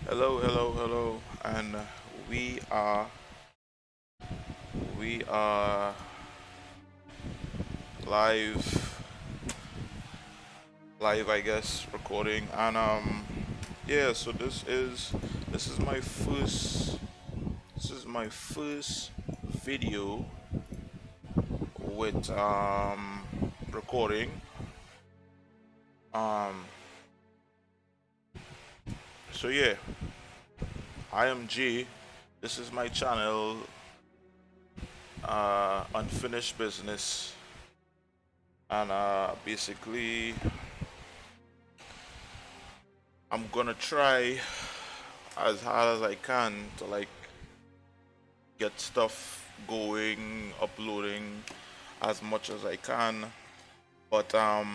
Hello, hello, hello, and we are we are live, live, I guess, recording, and yeah. So this is my first video with recording. Um, so yeah, I am G. This is my channel, Unfinished Business, and basically I'm gonna try as hard as I can to like get stuff going, uploading as much as I can. But a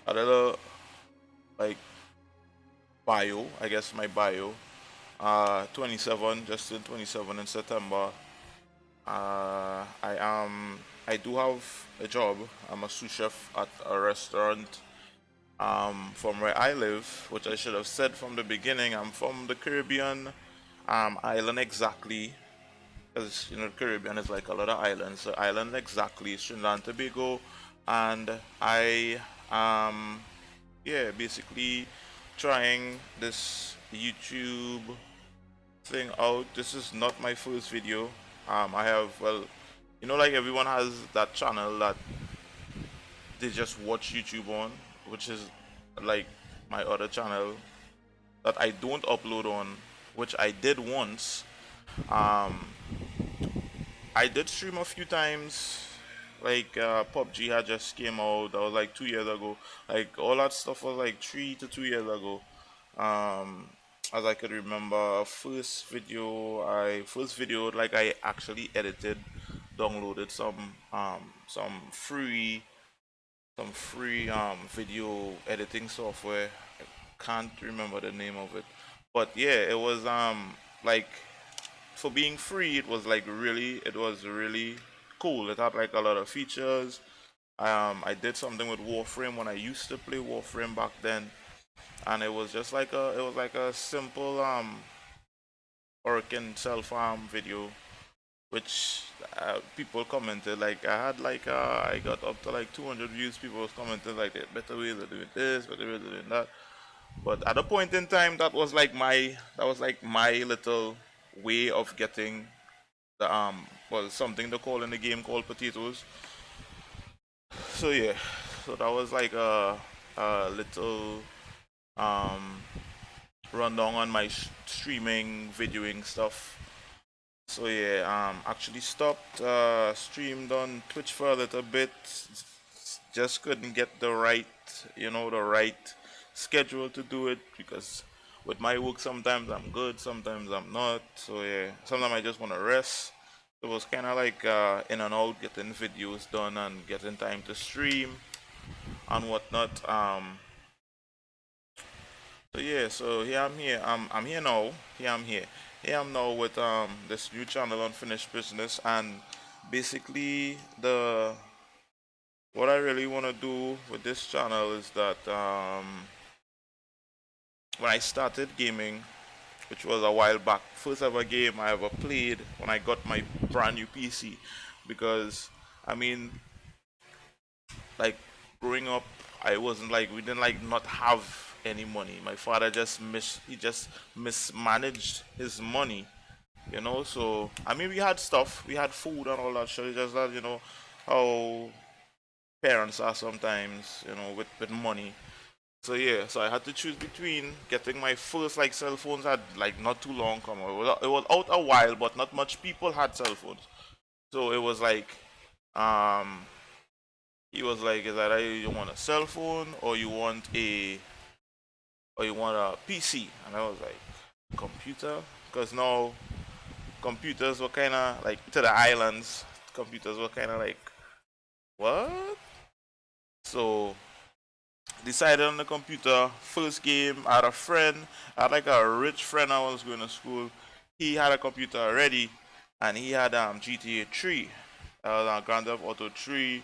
little like bio, I guess my bio. 27, just in 27 in September. I am. I do have a job. I'm a sous chef at a restaurant. From where I live, which I should have said from the beginning, I'm from the Caribbean island exactly, because you know the Caribbean is like a lot of islands. So island exactly is Trinidad and Tobago, and I yeah basically trying this YouTube thing out. This is not my first video. I have like everyone has that channel that they just watch YouTube on, which is like my other channel that I don't upload on, which I did once. Um, I did stream a few times. Like PUBG had just came out. That was like 2 years ago. Like all that stuff was like 3 to 2 years ago. Um, as I could remember, first video like I actually edited, downloaded some free video editing software. I can't remember the name of it, but yeah, it was like for being free, it was really cool. It had like a lot of features. I did something with Warframe when I used to play Warframe back then, and it was like a simple Hurricane self farm video, which people commented like I got up to like 200 views. People was commenting like better ways of doing this, better ways of doing that. But at a point in time, that was like my little way of getting the something they call in the game called potatoes. So yeah, so that was like a little um rundown on my streaming, videoing stuff. So yeah, actually stopped, streamed on Twitch for a little bit. Just couldn't get the right schedule to do it because with my work sometimes I'm good, sometimes I'm not. So yeah, sometimes I just want to rest. It was kind of like in and out, getting videos done and getting time to stream and whatnot. So yeah, so here I'm here. I'm here now. Here I'm here. Here I'm now with this new channel, Unfinished Business, and basically the what I really want to do with this channel is that when I started gaming, which was a while back, first ever game I ever played when I got my brand new PC, because I mean like growing up, I wasn't like we didn't like not have any money. My father just mismanaged his money, So I mean, we had stuff, we had food and all that shit. It's just that how parents are sometimes, with money. So yeah, so I had to choose between getting my first like cell phones had like not too long come out. It was out a while, but not much people had cell phones. So it was like um he was like, is that either you want a cell phone or you want a PC? And I was like, computer? Because now computers were kind of like to the islands. Computers were kind of like what? So decided on the computer. First game, I had a friend. I had like a rich friend I was going to school. He had a computer already, and he had GTA 3. Grand Theft Auto 3.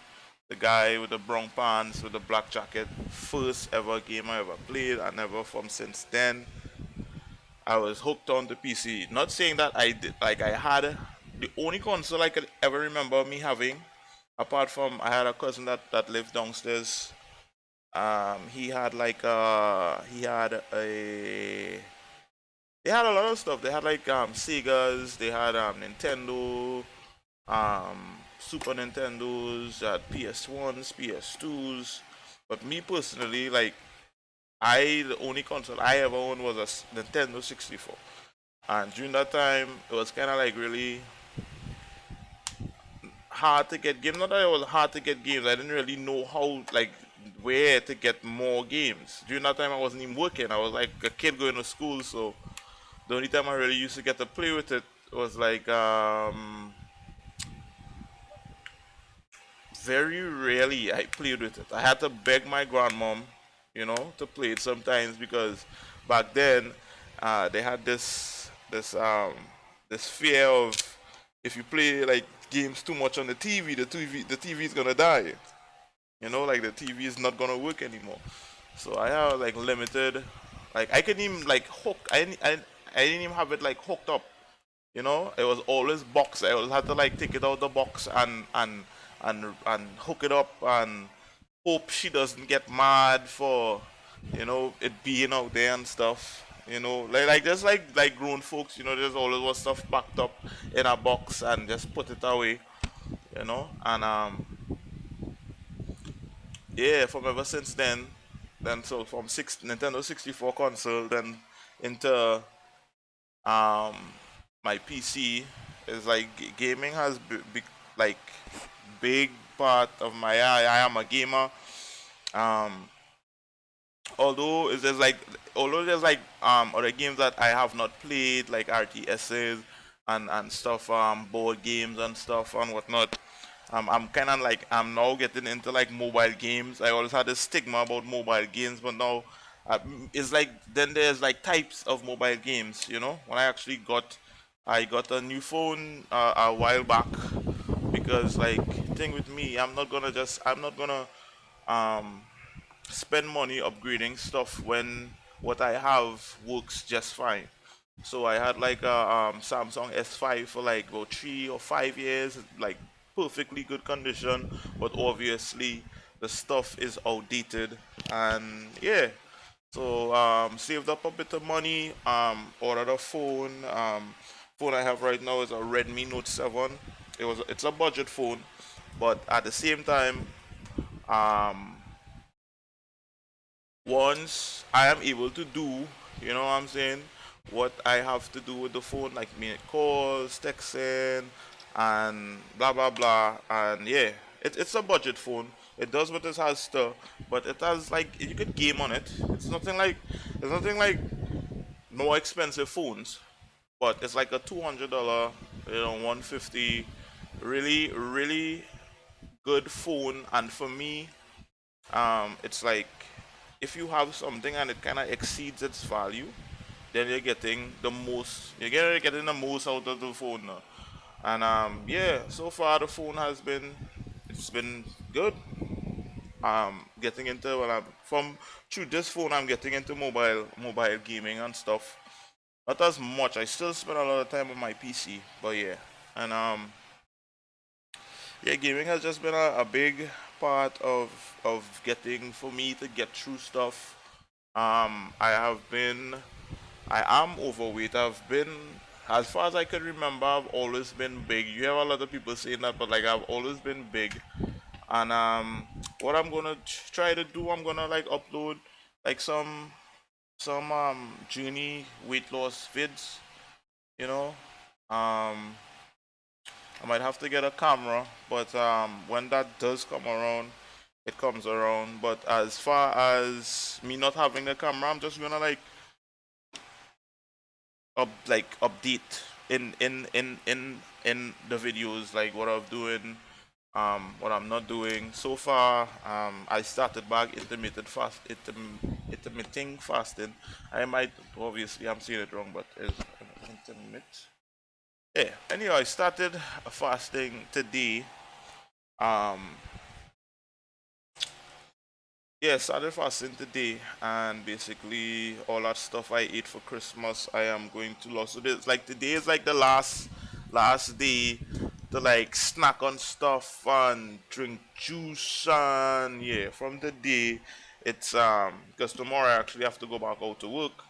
the guy with the brown pants with the black jacket. First ever game I ever played, and never from since then. I was hooked on the PC. Not saying that I did, like I had the only console I could ever remember me having, apart from I had a cousin that lived downstairs. He had like he had a they had a lot of stuff. They had like Segas, they had Nintendo, Super Nintendos, PS1s, PS2s. But me personally, like the only console I ever owned was a Nintendo 64. And during that time, it was kind of like really hard to get games. Not that it was hard to get games. I didn't really know how, like, where to get more games. During that time, I wasn't even working. I was like a kid going to school, so the only time I really used to get to play with it was like very rarely I played with it. I had to beg my grandmom, to play it sometimes because back then they had this fear of if you play like games too much on the TV is gonna die. Like the TV is not gonna work anymore. So I have like limited, like I couldn't even like hook. I didn't even have it like hooked up. It was always box. I always had to like take it out the box and hook it up and hope she doesn't get mad for it being out there and stuff. Like just like grown folks. There's always was stuff packed up in a box and just put it away. And yeah, from ever since then so from Nintendo 64 console then into um my PC is like gaming has like big part of my I am a gamer. Um, although there's like other games that I have not played like RTSs and stuff, board games and stuff and whatnot. I'm kind of like I'm now getting into like mobile games. I always had a stigma about mobile games, but now it's like then there's like types of mobile games. When I got a new phone a while back because like thing with me, I'm not gonna um spend money upgrading stuff when what I have works just fine. So I had like a Samsung S5 for like about 3 or 5 years, like perfectly good condition, but obviously the stuff is outdated, and yeah. So saved up a bit of money, ordered a phone. Phone I have right now is a Redmi Note 7. It's a budget phone, but at the same time, um, once I am able to do, what I'm saying, what I have to do with the phone, like make calls, texting, and blah blah blah, and yeah, it's a budget phone. It does what it has to, but it has like you could game on it. It's nothing like more expensive phones, but it's like a $200, 150, really really good phone, and for me, it's like if you have something and it kind of exceeds its value, then you're getting the most out of the phone now. And yeah, so far the phone it's been good. Getting into well, from through this phone, I'm getting into mobile gaming and stuff. Not as much. I still spend a lot of time on my PC, but yeah, and yeah, gaming has just been a big part of getting for me to get through stuff. I am overweight. As far as I can remember, I've always been big. You have a lot of people saying that, but like I've always been big. And what I'm gonna try to do, I'm gonna like upload like some journey weight loss vids. You know, um, I might have to get a camera, but when that does come around, it comes around. But as far as me not having the camera, I'm just gonna update in the videos like what I'm doing, what I'm not doing. So far, I started back intermittent fasting. I might obviously I'm saying it wrong, but it's intermittent. Yeah. Anyway, I started fasting today. Um, Yeah, started fasting today, and basically all that stuff I ate for Christmas, I am going to lose. So this, like today is like the last day to like snack on stuff and drink juice and yeah. From the day, it's because tomorrow I actually have to go back out to work,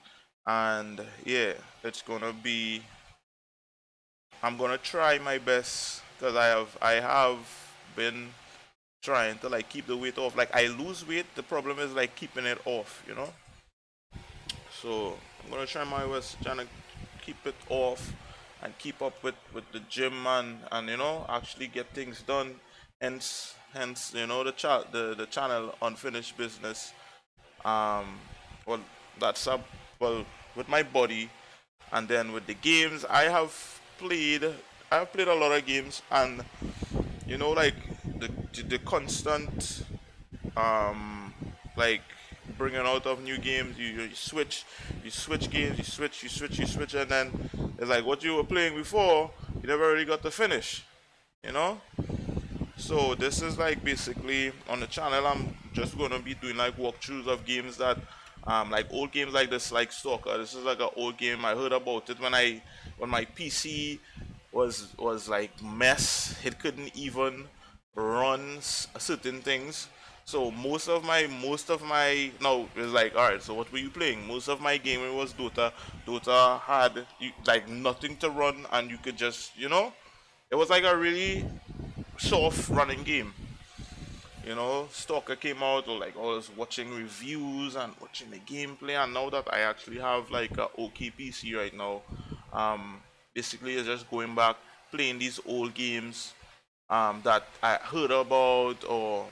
and yeah, it's gonna be. I'm gonna try my best because I have been trying to like keep the weight off. Like I lose weight, the problem is like keeping it off, you know. So I'm gonna try my best trying to keep it off and keep up with the gym and you know actually get things done. Hence you know the channel Unfinished Business. Um, well that's up well with my body and then with the games played. I have played a lot of games and you know like the constant um, like bringing out of new games. You switch games, you switch, and then it's like what you were playing before, you never really got to finish, you know. So this is like basically on the channel. I'm just gonna be doing like walkthroughs of games that, like old games like this, like Stalker. This is like an old game. I heard about it when my PC was like mess. It couldn't even run certain things. So most of my no it's like alright. So what were you playing? Most of my gaming was Dota. Dota had like nothing to run, and you could just it was like a really soft running game. You know, Stalker came out, or like I was watching reviews and watching the gameplay, and now that I actually have like a OK PC right now, um, basically it's just going back playing these old games that I heard about or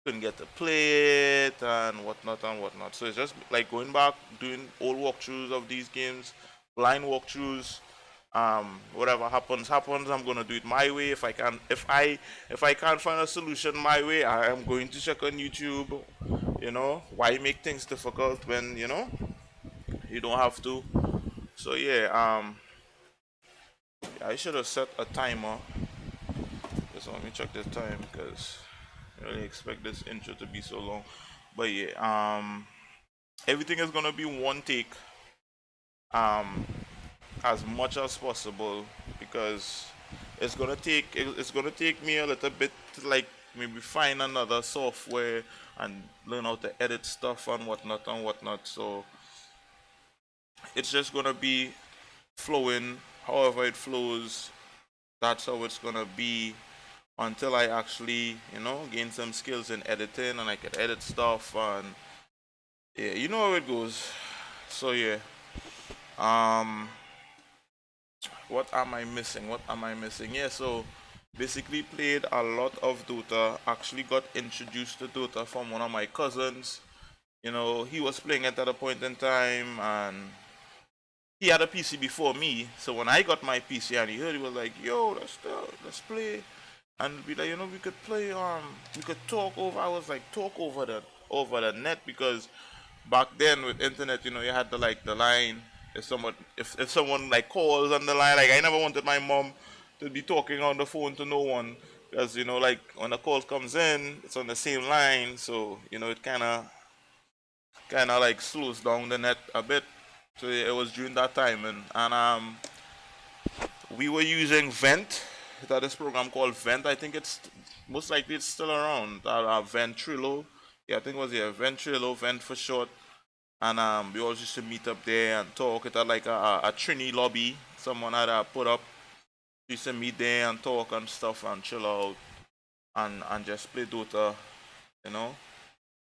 couldn't get to play it and whatnot and whatnot. So it's just like going back doing old walkthroughs of these games, blind walkthroughs. Whatever happens, happens. I'm gonna do it my way. If I can't find a solution my way, I am going to check on YouTube. Why make things difficult when you don't have to? So yeah, I should have set a timer. Just let me check the time because I really expect this intro to be so long. But yeah, everything is gonna be one take. Um, as much as possible because it's gonna take me a little bit to like maybe find another software and learn how to edit stuff and whatnot and whatnot. So it's just gonna be flowing however it flows. That's how it's gonna be until I actually gain some skills in editing and I can edit stuff and yeah, you know how it goes. So yeah, um what am I missing? What am I missing? Yeah, so basically played a lot of Dota. Actually got introduced to Dota from one of my cousins. He was playing it at a point in time and he had a PC before me. So when I got my PC and he heard, he was like, "Yo, let's play." And be like, we could play. We could talk over. I was like, talk over the net because back then with internet, you had the line. If someone like calls on the line, like I never wanted my mom to be talking on the phone to no one because like when the call comes in, it's on the same line, so it kind of like slows down the net a bit. So it was during that time, and we were using Vent. That is program called Vent. I think it's most likely it's still around. Ventrilo. Yeah, I think it was Ventrilo, Vent for short. And we all used to meet up there and talk. It had like a Trini lobby. Someone had put up. We used to meet there and talk and stuff and chill out and just play Dota. You know,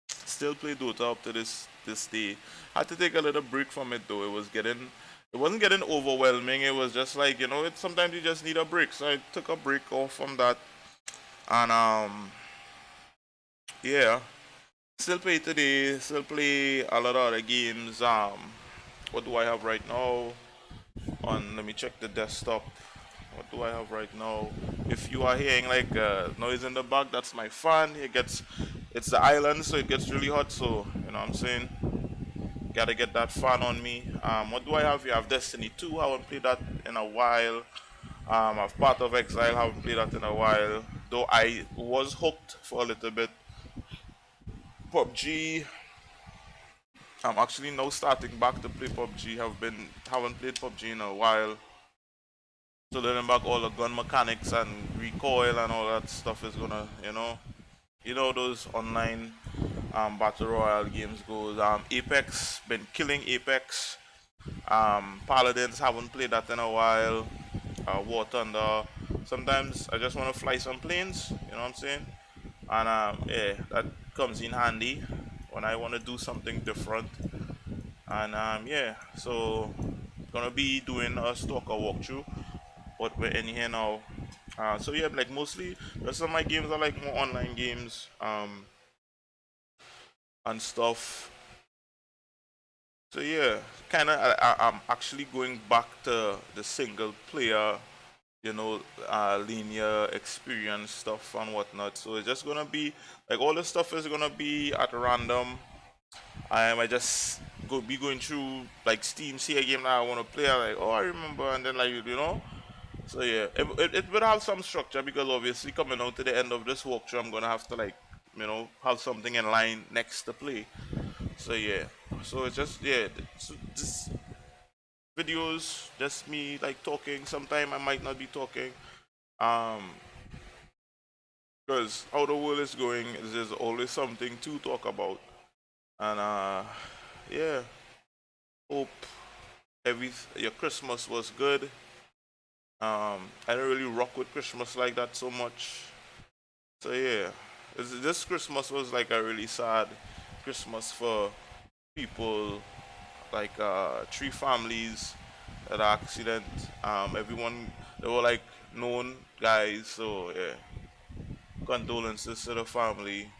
still play Dota up to this day. Had to take a little break from it though. It wasn't getting overwhelming. It was just like sometimes you just need a break. So I took a break off from that and yeah. Still play today. Still play a lot of other games. What do I have right now? Let me check the desktop. What do I have right now? If you are hearing like noise in the back, that's my fan. It's the island, so it gets really hot. So you know what I'm saying. Gotta get that fan on me. What do I have here? I have Destiny 2. I haven't played that in a while. I've Part of Exile. Haven't played that in a while. Though I was hooked for a little bit. PUBG. I'm actually now starting back to play PUBG. Haven't played PUBG in a while. So learning back all the gun mechanics and recoil and all that stuff is gonna, those online battle royale games goes. Apex, been killing Apex. Paladins, haven't played that in a while. War Thunder. Sometimes I just want to fly some planes. You know what I'm saying? And yeah, that comes in handy when I want to do something different. And yeah, so gonna be doing a Stalker walkthrough, but we're in here now. So yeah, like mostly the rest of my games are like more online games and stuff. So yeah, kind of I'm actually going back to the single player, linear experience stuff and whatnot. So it's just gonna be like all the stuff is gonna be at random. I just be going through like Steam, see a game that I want to play. I'm like, oh, I remember, and then like. So yeah, it will have some structure because obviously coming out to the end of this walkthrough, I'm gonna have to like, have something in line next to play. So yeah, so it's just yeah, so this videos, just me like talking. Sometime I might not be talking, um, because how the world is going, there's always something to talk about, and yeah, hope your Christmas was good. I don't really rock with Christmas like that so much. So yeah, this Christmas was like a really sad Christmas for people, like three families that accident. Everyone they were like known guys. So yeah, condolences to the family.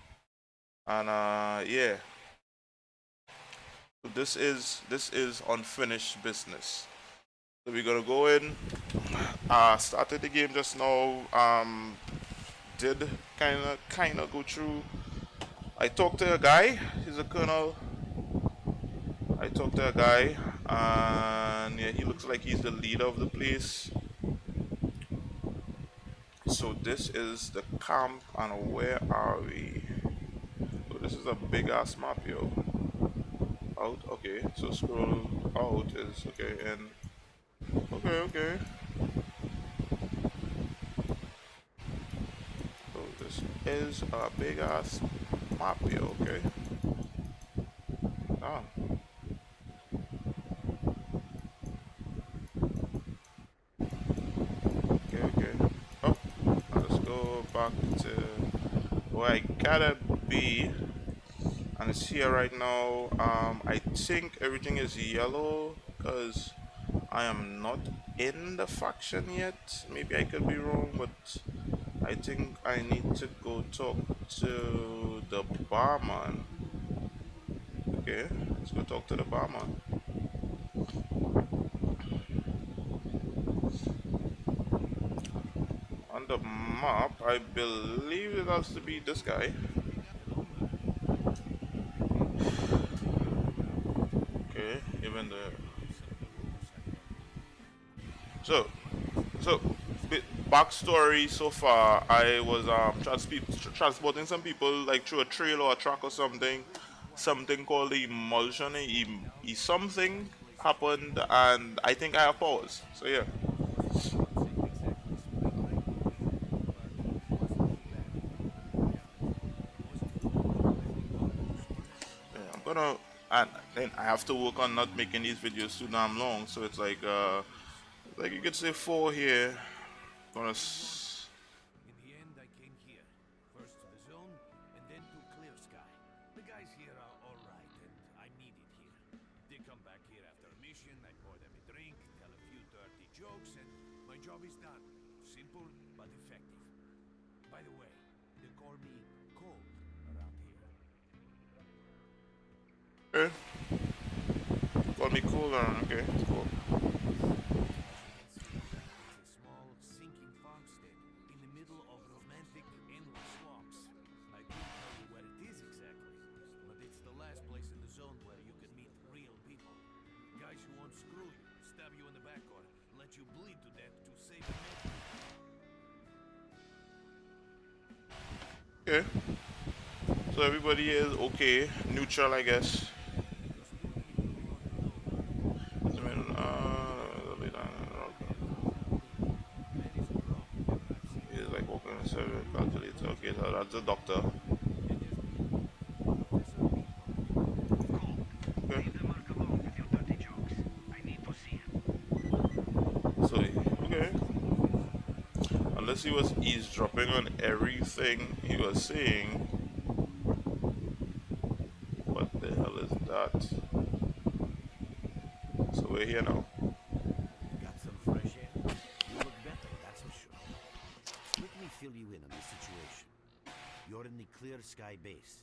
And yeah, so this is unfinished business. So we're gonna go in. Started the game just now. Did kind of go through. I talked to a guy. He's a colonel. I talked to a guy, and yeah, he looks like he's the leader of the place. So this is the camp, and where are we? So this is a big ass map, yo. Out, okay. So scroll out is okay, and okay. So this is a big ass map, yo. Okay. Ah, okay. Oh, let's go back to where I gotta be. And it's here right now. I think everything is yellow because I am not in the faction yet. Maybe I could be wrong, but I think I need to go talk to the barman. Okay, let's go talk to the barman. On the map, I believe it has to be this guy. Okay, even the so So, backstory so far, I was transporting some people like through a trail or a track or something. Something called the emulsion. Something happened, and I think I have powers. So yeah, yeah, I'm gonna, and then I have to work on not making these videos too damn long. So it's like you could say four here. Gonna In the end, I came here. First to the zone, and then to Clear Sky. The guys here are alright, and I'm needed here. They come back here after a mission, I pour them a drink, tell a few dirty jokes, and my job is done. Simple, but effective. By the way, they call me Cold around here. okay. Call me cooler. Okay, cool. It's a small, sinking farmstead in the middle of romantic, endless swamps. I couldn't tell you where it is exactly, but it's the last place in the zone where you can meet real people. Guys who won't screw you, stab you in the back, or let you bleed to death to save a medkit. Okay. So everybody is okay, neutral, I guess. Those two people we ought to know about. I mean, Man is drunk if ever I've seen he's one. like walking a seven calculator. Okay, so that's the doctor. And there's me, Professor People. Cool. Okay. Leave the mark alone with your dirty jokes. I need to see him. So, okay. Unless he was eavesdropping on everything he was saying. What the hell is that? So we're here now. Got some fresh air? You look better, that's for sure. Let me fill you in on the situation. You're in the Clear Sky base.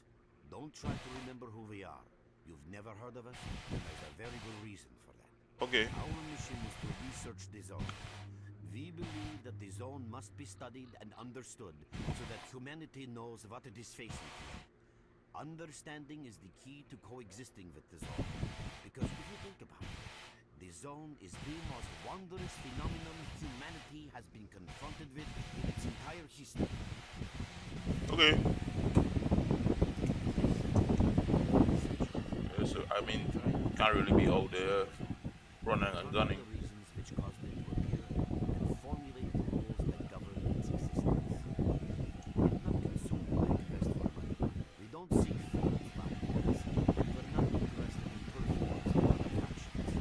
Don't try to remember who we are. You've never heard of us, and there's a very good reason for that. Okay. Our mission is to research the zone. We believe that the zone must be studied and understood so that humanity knows what it is facing. Understanding is the key to coexisting with the zone. Because if you think about it, the zone is the most wondrous phenomenon humanity has been confronted with in its entire history. Okay. Yeah, so I mean, can't really be out there running and gunning. The reasons which caused it to appear and formulate the rules that govern its existence. We're not consumed by quest for money. We don't seek food by policy, and we're not interested in turf wars with other factions.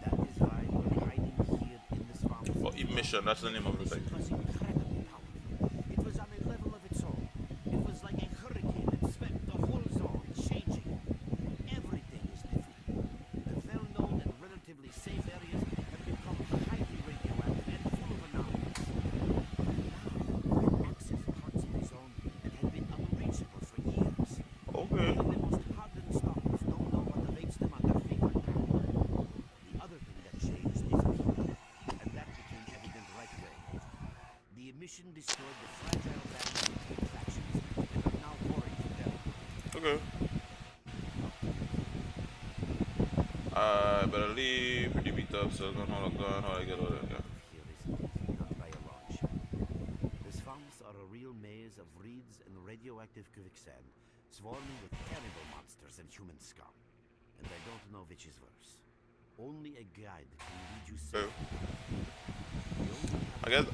That is why we're hiding here in this farm. Oh, emission, that's the name of the thing. It was incredibly powerful. It was on a level of its own. It was like a hurricane that swept the whole zone, changing it. Everything is different. The well-known and relatively safe areas have become highly radioactive and full of anomalies. Now, we can access parts of the zone that have been unreachable for years. Okay. Even the most hardened stalkers don't know what awaits them on their favorite path. The other thing that changed is people, and that became evident right away. The emission destroyed the fragile balance between factions and are now warring for territory. Okay. I better leave. Pretty beat up, so gun, hold a gun, how do I get out of there? Here isn't easy, not by a long shot. The swamps are a real maze of reeds and radioactive quicksand, swarming with cannibal monsters and human scum. And I don't know which is worse. Only a guide can lead you Okay. safely. I guess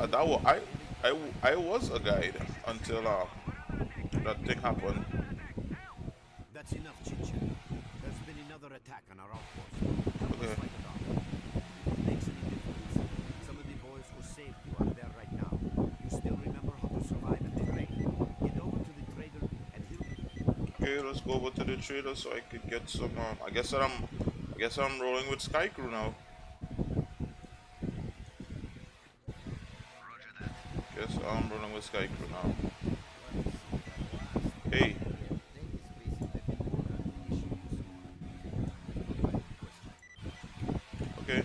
I was a guide until that thing happened. That's enough chit-chat. There's been another attack on our outpost. Help us Okay. fight it off. If it makes any difference, some of the boys who saved you are there right now. You still remember how to survive at the trade? Get over to the trader and he'll... Okay, let's go over to the trader so I could get some. I guess I'm rolling with Sky Crew now. Roger that. Guess I'm rolling with Sky Crew now. Hey. Okay.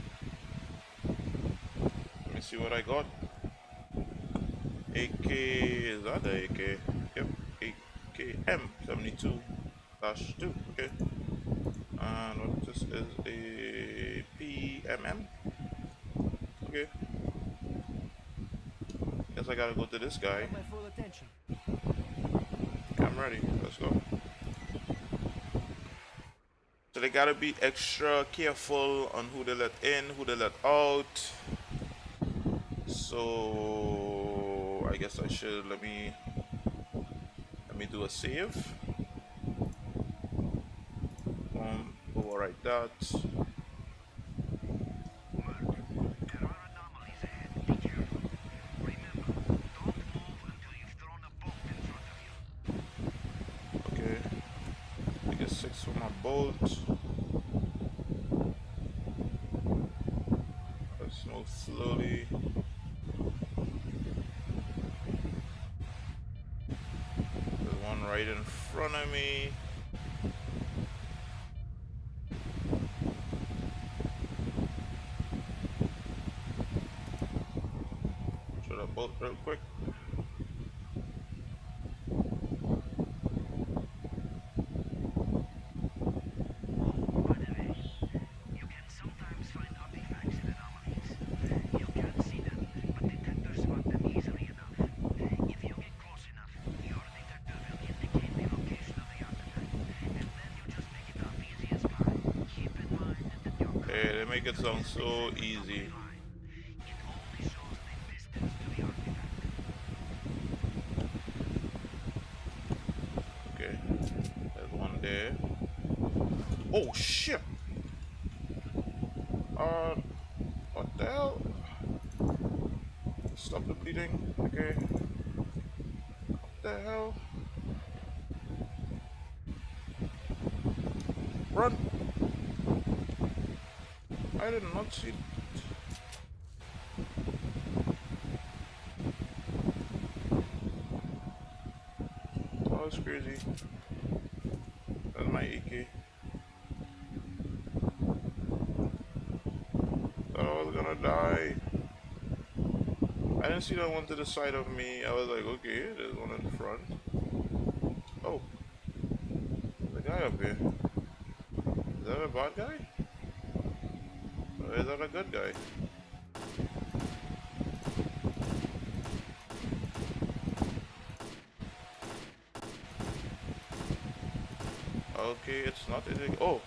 Let me see what I got. AK, is that the AK? Yep, AKM 72-2. Okay. And what this is a PMM. Okay. Guess I gotta go to this guy. My full attention. I'm ready. Let's go. So they gotta be extra careful on who they let in, who they let out. So I guess I should let me do a save. Overwrite that. Mark, there are anomalies ahead. Be careful. Remember, don't move until you've thrown a bolt in front of you. Okay. I get 6 for my bolt. Let's move slowly. There's one right in front of me. Should I bolt real quick? By the way, you can sometimes find artifacts in anomalies. You can't see them, but detectors spot them easily enough. If you get close enough, your detector will indicate the Hey, they make it sound so easy. It only shows the distance to the artifact. Okay, there's one there. Oh shit! Uh, what the hell? Stop the bleeding. Okay. What the hell? Run! I did not see. That was crazy. That's my AK. Thought I was gonna die. I didn't see that one to the side of me. I was like, okay, there's one in front. Oh, the guy up here. Is that a bad guy? Or is that a good guy? Okay, it's not illegal. Oh,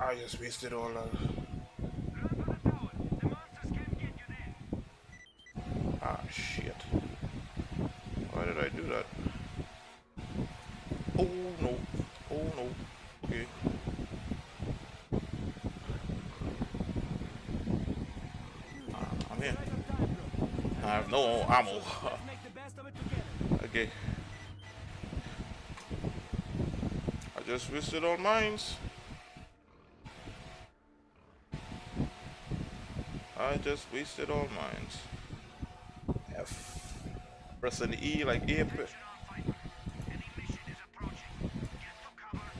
I just wasted all that. Run for the tower. The monsters can't get you there. Ah, shit. Why did I do that? Oh no. Oh no. Okay. I'm here. Right on time, bro. I have no ammo. Let's make the best of it together. Okay. I just wasted all mines. I just wasted all mines. F. Pressing E like A. Attention all fighters. Any mission is approaching. Get to cover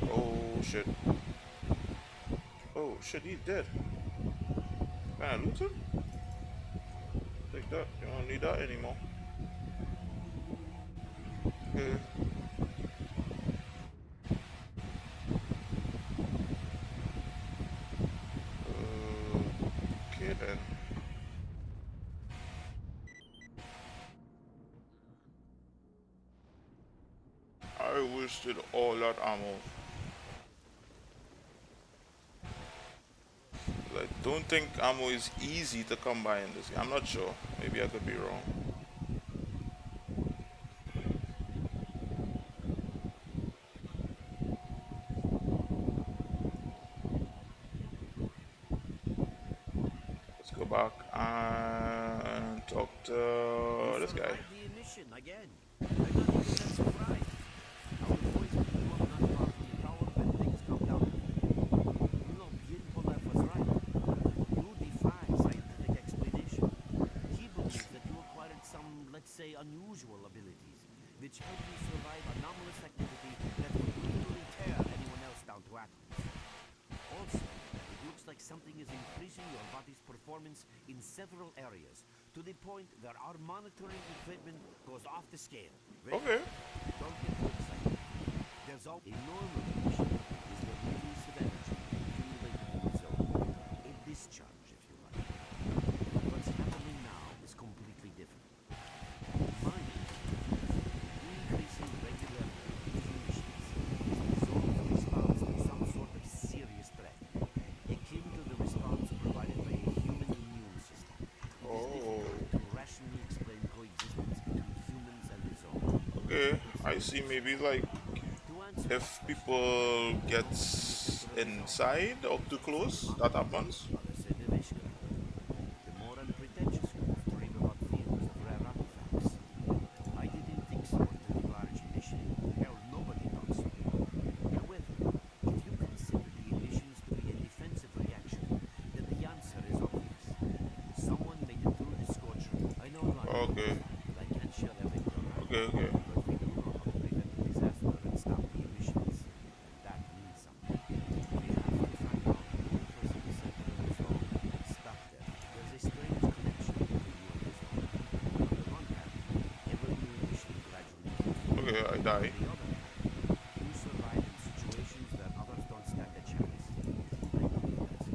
now. Oh shit. Oh shit, he's dead. Can I loot him? Take that. You don't need that anymore. Okay. Okay then. I wasted all that ammo. I don't think ammo is easy to come by in this game. I'm not sure. Maybe I could be wrong. Let's go back and talk to this guy. Survived the emission again. I'm not even that surprised. Our boys blew up not far from the tower when things come down. You know, Pierre was right. You defy scientific explanation. He believes that you acquired some, let's say, unusual abilities, which help you survive anomalous activity that would literally tear anyone else down to atoms. Also, it looks like something is increasing your body's performance in several areas, to the point that our monitoring equipment goes off the scale. Ready? Okay. Don't get too excited. There's all a normal emission is the release of energy accumulated in the zone. A discharge, if you like. What's happening now is completely different. Mine increasing regularly with emissions is the zone's response to some sort of serious threat, akin to the response provided by a human immune system. It is Oh. difficult to rationally explain coexistence between humans and the zone. Okay. I see. Maybe like To answer if people get inside or too close, that happens. Father said Nevishka, the more unpretentious schools dream about fields of rare artifacts. I didn't think so until the large emission. Hell, nobody thought so. However, if you consider the emissions to be a defensive reaction, then the answer is obvious. Someone made it through the scorcher. I know a lot, Okay. but I can't share everything. Okay. Okay. But we do know how to prevent a disaster and stop the emissions. And that means something. We have to find out who was in the center of the zone and stop them. There's a strange connection between you and the zone. On the one hand, every new emission gradually kills you. Okay. I On die. the other hand, you survive in situations where others don't stand a chance. I know you ask.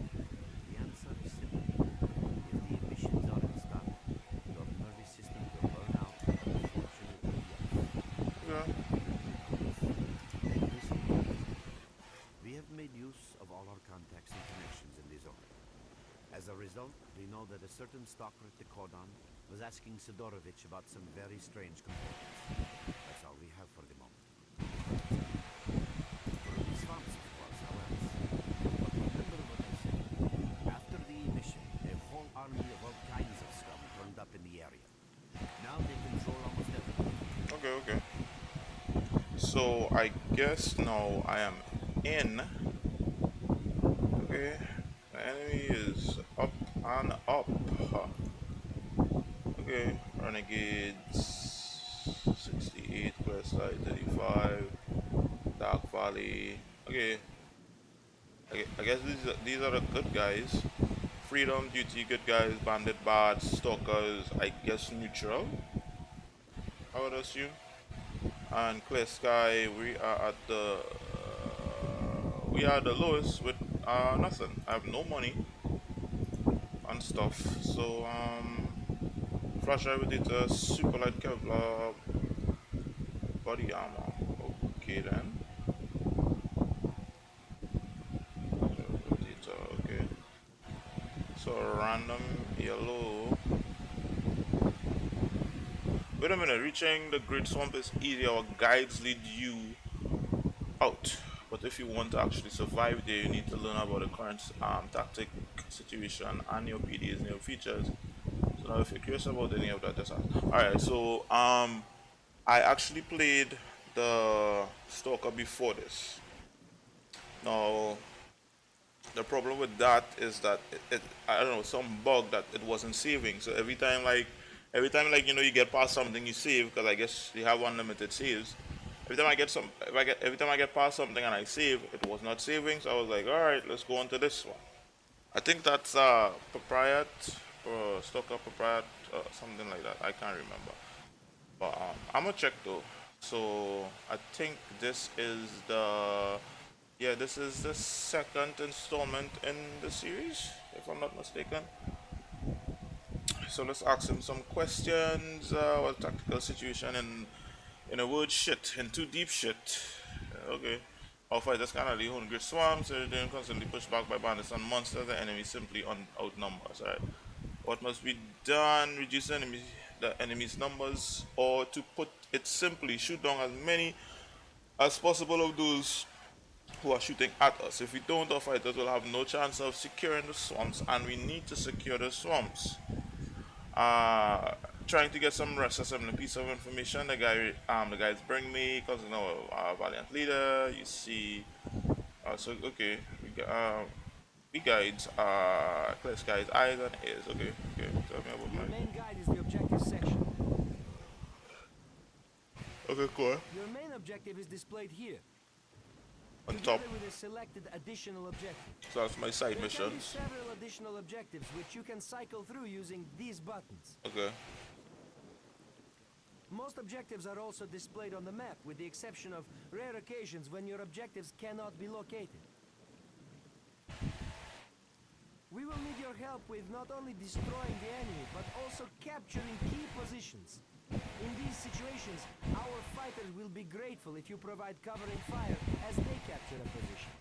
The answer is simple. If the emissions aren't stopped, your nervous system will burn out. Unfortunately, yes. Yeah. Listen, we have made use Well, we know that a certain stalker at the Cordon was asking Sidorovich about some very strange components. That's all we have for the moment. Through the swamps, of course, how else? But remember what I said. After the emission, a whole army of all kinds of scum turned up in the area. Now they control almost everything. Okay, okay. So I guess now I am in. Okay. The enemy is up and up. Huh. Okay. Renegades 68, Clear Side 35, Dark Valley. Okay. I guess these are the good guys. Freedom, Duty, good guys. Bandit, bad. Stalkers, I guess neutral, I would assume. And Clear Sky, we are the lowest with nothing. I have no money and stuff. So flash radiator, super light Kevlar, body armor. Okay then. Radiator, okay. So random yellow. Wait a minute, reaching the Great Swamp is easy. Our guides lead you out. But if you want to actually survive there, you need to learn about the current tactic situation and your PDs and your features. So now if you're curious about any of that, just ask. Alright, so I actually played the Stalker before this. Now the problem with that is that I don't know, some bug that it wasn't saving. So every time like you get past something you save, because I guess you have unlimited saves. Every time I get past something and I save, it was not saving. So I was like, all right, let's go on to this one. I think that's propriet or Stalker propriet, something like that. I can't remember. But I'm gonna check though. So I think this is the second installment in the series, if I'm not mistaken. So let's ask him some questions. What tactical situation in a word, shit, in too deep shit. Okay. Our fighters cannot leave hungry swamps. They're constantly pushed back by bandits and monsters. The enemy simply outnumbers. Right. What must be done? Reduce the enemy's numbers, or to put it simply, shoot down as many as possible of those who are shooting at us. If we don't, our fighters will have no chance of securing the swamps, and we need to secure the swamps. Uh, Trying to get some rest or some piece of information. The guys bring me because a valiant leader. You see, so okay, we guides Clear Skies eyes and ears. Okay, okay. Tell me about Your my. main guide is the objective section. Okay, cool. Your main objective is displayed here, On top, together with a selected additional objective. so that's my side There can be missions. several additional objectives which you can cycle through using these buttons. Okay. Most objectives are also displayed on the map, with the exception of rare occasions when your objectives cannot be located. We will need your help with not only destroying the enemy, but also capturing key positions. In these situations, our fighters will be grateful if you provide covering fire as they capture a position.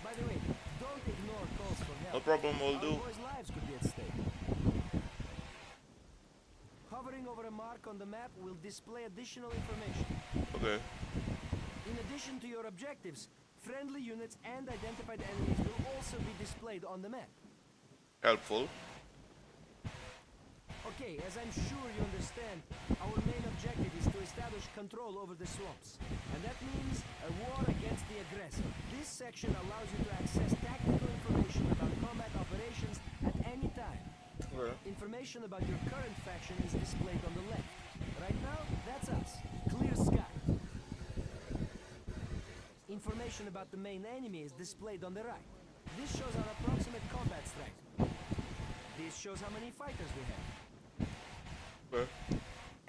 By the way, don't ignore calls for help. No problem, we'll Our do. boys' lives could be at stake. Hovering over a mark on the map will display additional information. Okay. In addition to your objectives, friendly units and identified enemies will also be displayed on the map. Helpful. Okay, as I'm sure you understand, our main objective is to establish control over the swamps. And that means a war against the aggressor. This section allows you to access tactical information about combat operations at any time. Okay. Information about your current faction is displayed on the left. Right now, that's us. Clear Sky. Information about the main enemy is displayed on the right. This shows our approximate combat strength. This shows how many fighters we have. Okay.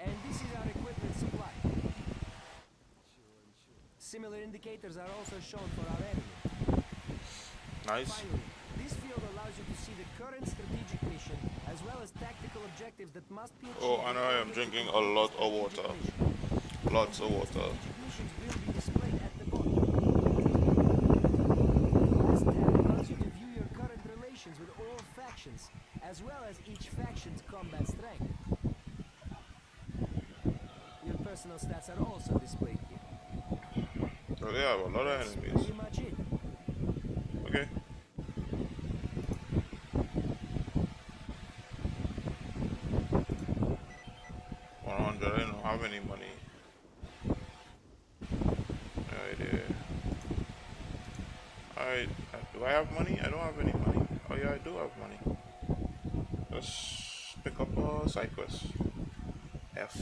And this is our equipment supply. Similar indicators are also shown for our enemy. Nice. Finally, this field allows you to see the current strategic mission, as well as tactical objectives that must be achieved. Oh, and I am drinking a lot of water. Lots of water. Strategic missions will be displayed at the bottom. Last tab allows you to view your current relations with all factions, as as well as each faction's combat strength. Your personal stats are also displayed here. So they have a lot of That's enemies. pretty much it. Okay. $100. I don't have any money. No idea. Alright. Do I have money? I don't have any money. Oh yeah, I do have money. Let's pick up a side quest. F.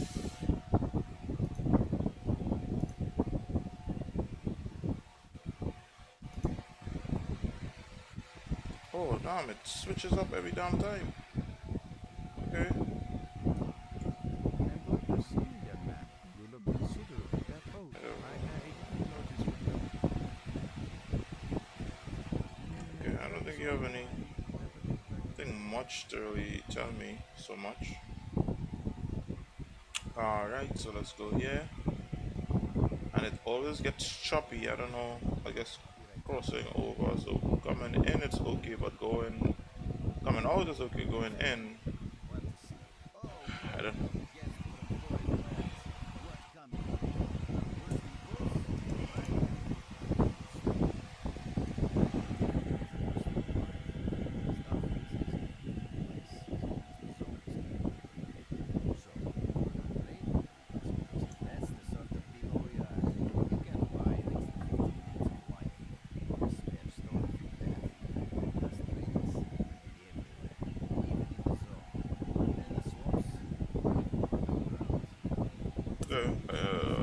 Oh damn! It switches up every damn time. Okay. I'm glad to see you, young man. You look considerably better. Oh, I didn't notice your belt. Okay. I don't think you have anything much to really tell me so much. Alright, so let's go here. And it always gets choppy. I don't know. I guess crossing over. So coming in it's okay, but coming out is okay. Going in, Want to see? Oh, I good. don't know. Guest from foreign lands. What come you looking for? Bursting pulse? Right here. I came here after the first war. Stuff is easy. Less easy once the zone is clear. So, you wanna trade? Suppose if that's the sort of people we are, you can buy an extra 15 minutes of life. Or a spare stone-free path. Because traders are everywhere. Even in the zone. And the swamps, even underground. Okay.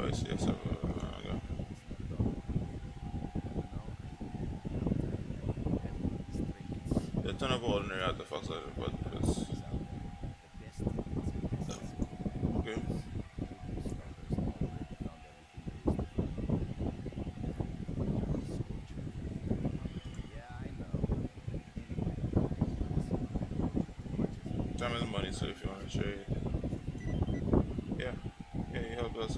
I see. I see. Okay. It's not done. No, I'll tell you. I look at these trinkets. A ton of ordinary artifacts, but it's Is out there. The best trinkets and pests. okay. Of course, you two stalkers have already found everything there is to find. Scorcher. Yeah, I know. Anyway, listen, much as you Time hate is money, so if you want to trade, yeah. Yeah, you help us.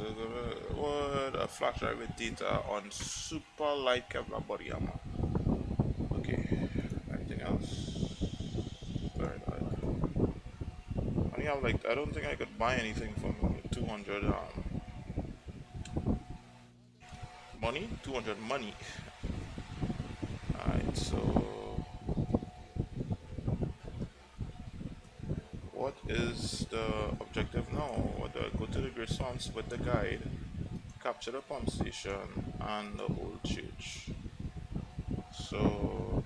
What a flash drive with data on super light Kevlar body armor. Okay. Anything else? Alright, I only have like I don't think I could buy anything from 200 money. 200 money. Alright, so what is the objective now? What do I go to the Great Swamps with the guide, capture the pump station and the old church. So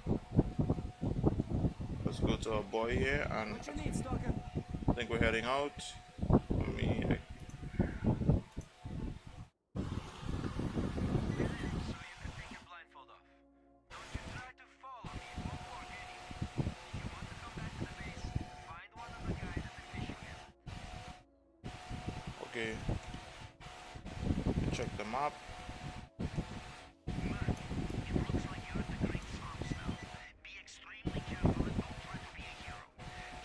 let's go to our boy here, and What you need, Stalker? I think we're heading out. Let me. So you can take your blindfold off. Don't you try to follow me, it won't work anyway. If you want to come back to the base, find one of the guys at the fishing net. Okay, check the map. Man, it looks like you're at the Great Swamps now. Be extremely careful and don't try to be a hero.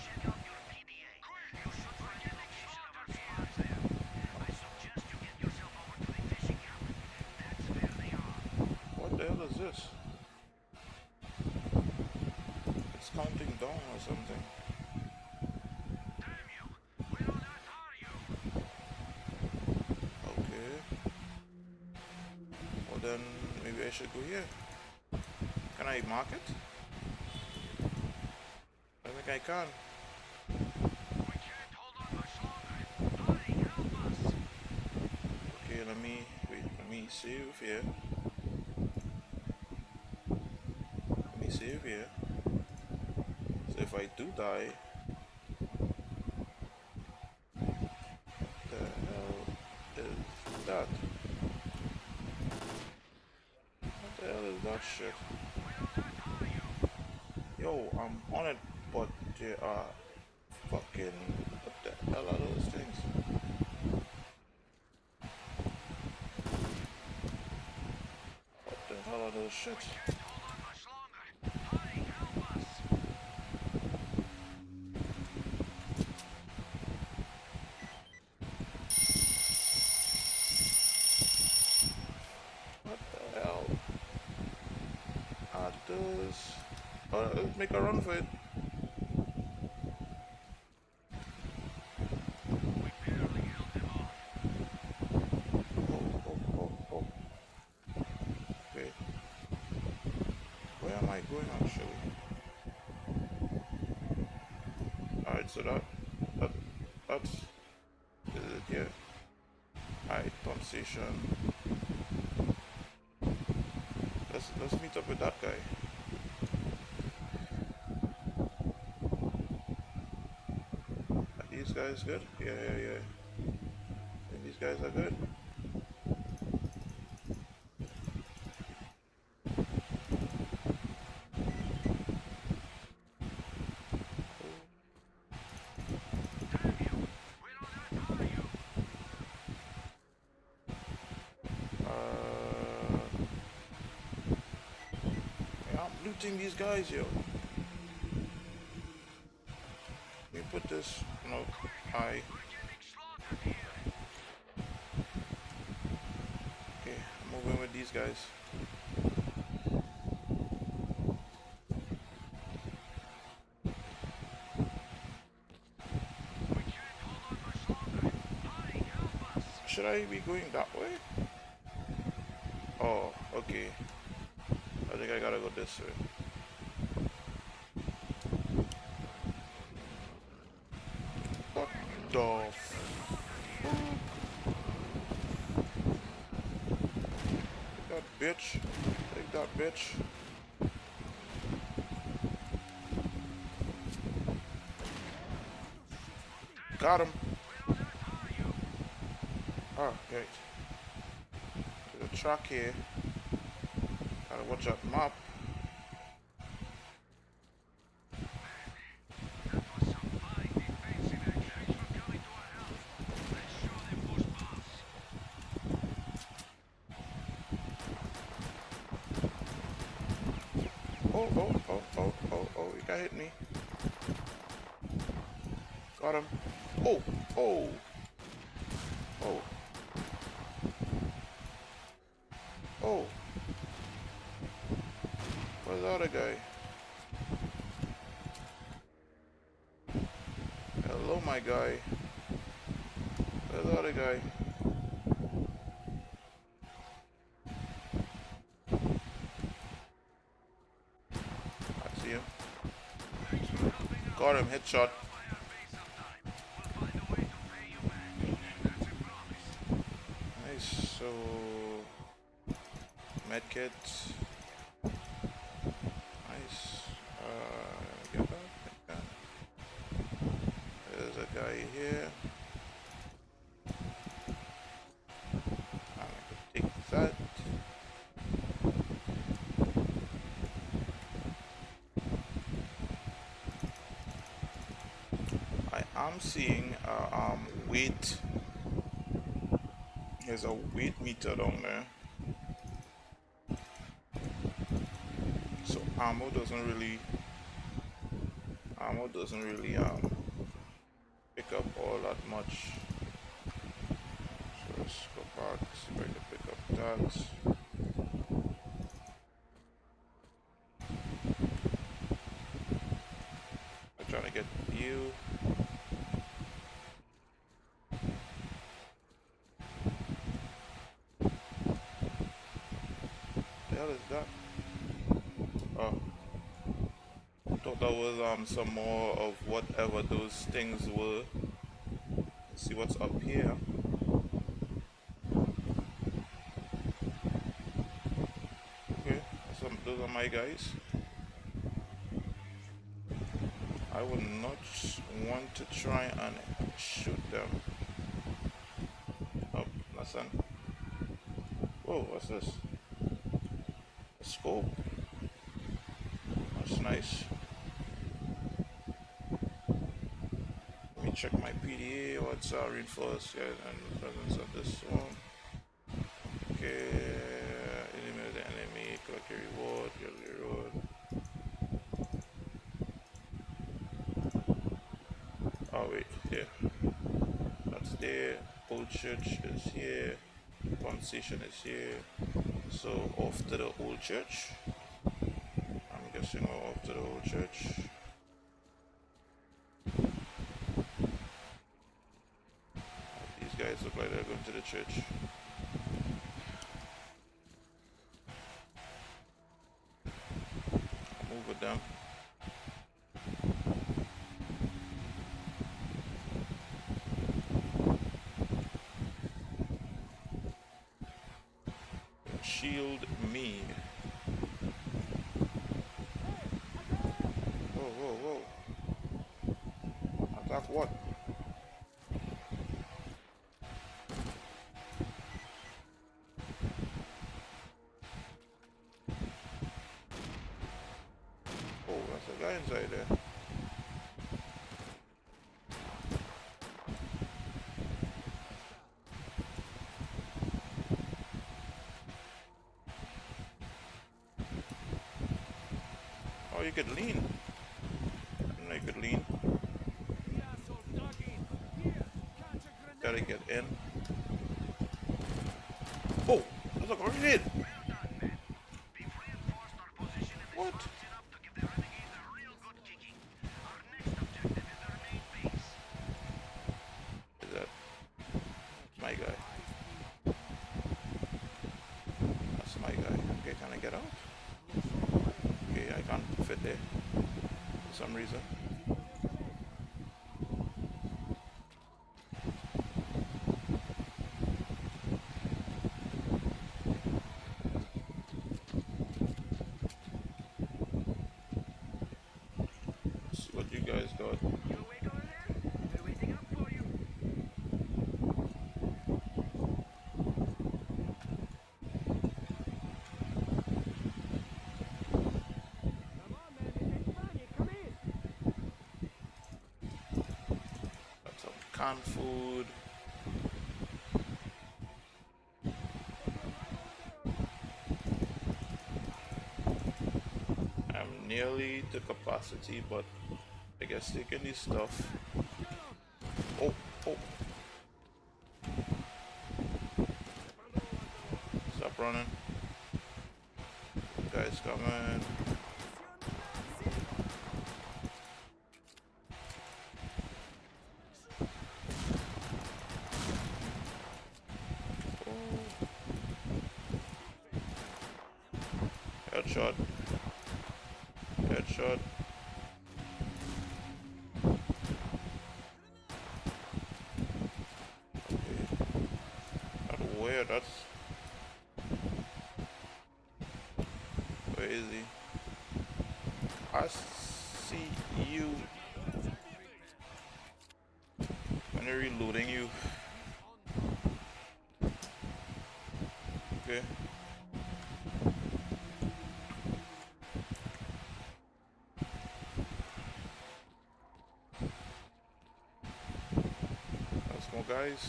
Check out your PDA. You should find the location of our spies there. I suggest you get yourself over to the fishing camp. That's where they are. What the hell is this? It's counting down or something. Damn you! Where on earth are you? Okay. Well then, maybe I should go here. Can I mark it? I think I can. We can't hold on much longer. Hurry, help us! Okay, let me save here. Let me save here. So if I do die, the hell is that? What the hell is that shit? Yo, I'm on it, but they are fucking. What the hell are those things? What the hell are those shits? Hold on much longer. Hurry, help us! What the hell are those? Oh, let's make a run for it. going actually. Alright, so that that's is it here. Alright, pump station. Let's meet up with that guy. Are these guys good? Yeah. And these guys are good. Yeah, I'm looting these guys, yo. Let me put this. No, I. Okay, I'm moving with these guys. Should I be going that way? Oh, okay. I think I gotta go this way. What the Take that bitch. Take that bitch. Got him. Oh, great. To the truck here. Gotta watch that map. Oh, he got hit me. Got him. Oh, oh, oh, oh. Where's the other guy? Hello, my guy. Where's the other guy? I see him. Got him. Headshot. Nice. So, medkit. Nice. Get that. There's a guy here. I'm gonna take that. I'm seeing weight. There's a weight meter down there. So ammo doesn't really pick up all that much. So let's go back, see if I can pick up that. I'm trying to get you. The hell is that? Oh, thought that was some more of whatever those things were. Let's see what's up here. Okay, those are my guys. I would not want to try and shoot them. Oh, nothing. Whoa, what's this? A scope. That's nice. Let me check my PDA. What's reinforced? Yeah, and presence of this one. Okay, eliminate the enemy. Collect your reward. Get your reward. Oh wait, here. That's there. Old church is here. Pump station is here. So off to the old church. I'm guessing we're off to the old church. These guys look like they're going to the church. I'm them. Shield me. Whoa, whoa, whoa. Attack what? Oh, that's a guy inside there. Oh, you could lean. I didn't know you could lean. The asshole dug in. Here, catch a grenade. Gotta get in. Oh, that's a grenade. Well done, men. We've reinforced our position in the What? swamps enough to give the renegades a real good kicking. Our next objective is their main base. Is that my guy? That's my guy. Okay, can I get out? Okay, I can't fit there for some reason. Let's see what you guys got. You awake over there? We're waiting up for you. Come on, man. It ain't funny. Come in. Got some canned food. I'm nearly to capacity, but I guess taking this stuff. Oh, oh. Stop running. Guys coming. Headshot. Headshot. Okay. Not where, that's... Where is he? I see you. When they're reloading you. Okay. That's more guys.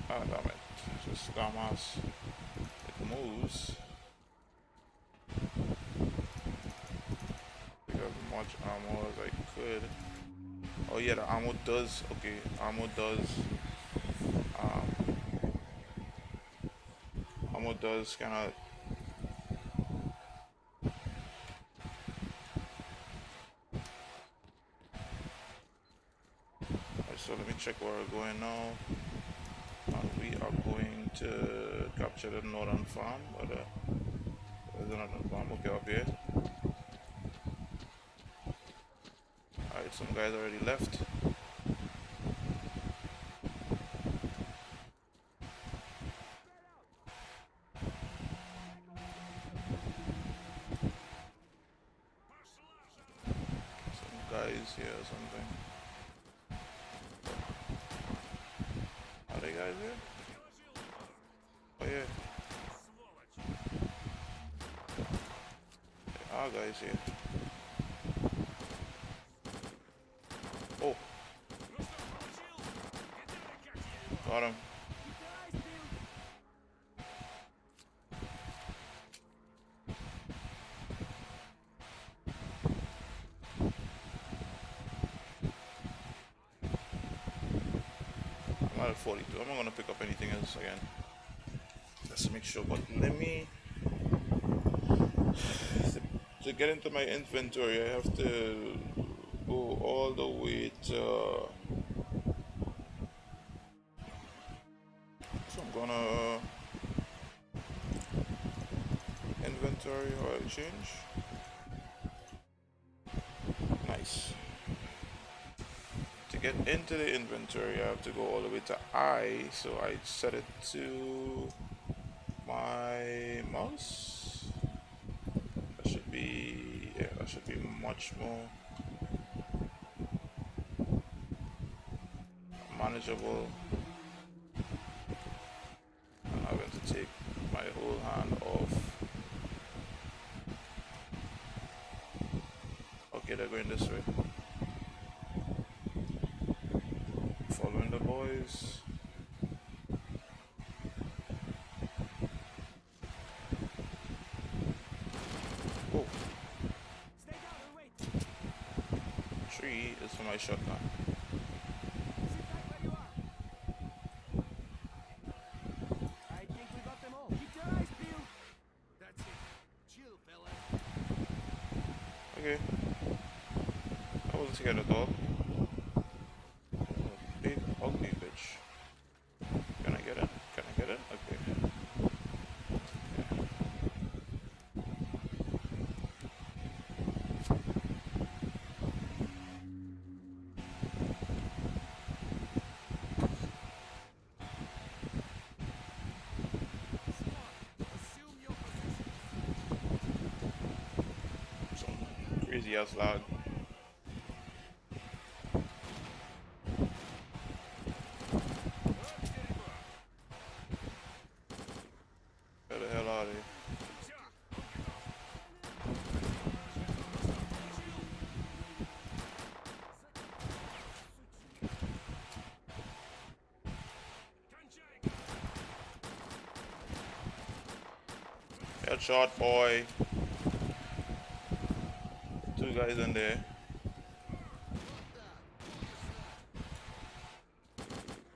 Ah, damn it. Just dumbass. It moves. Pick up as much ammo as I could. Oh yeah, the ammo does. Okay, ammo does. Um, ammo does kind of. So let me check where we're going now. And we are going to capture the northern farm. Or there's the northern farm. Okay, up here. Alright, some guys already left. Some guys here or something. Are they guys here? Oh yeah. There are guys here. Oh. Got him. I'm at 42. I'm not gonna pick up anything else again. Just to make sure, but let me to get into my inventory I have to go all the way to. So I'm gonna inventory oil change. Nice. To get into the inventory, I have to go all the way to I. So I set it to my mouse. That should be, yeah, that should be much more manageable. I'm going to take my whole hand off. Okay, they're going this way. Following the boys. Oh, Stay down and wait. 3 is for my shotgun. Sit tight where you are. I think we got them all. Keep your eyes peeled. That's it. Chill, fella. Okay. I wasn't scared at all. Big ugly bitch. Can I get it? Can I get it? Okay. Assume your position. Some crazy ass lag. Get the hell out of here. Headshot, boy. 2 guys in there.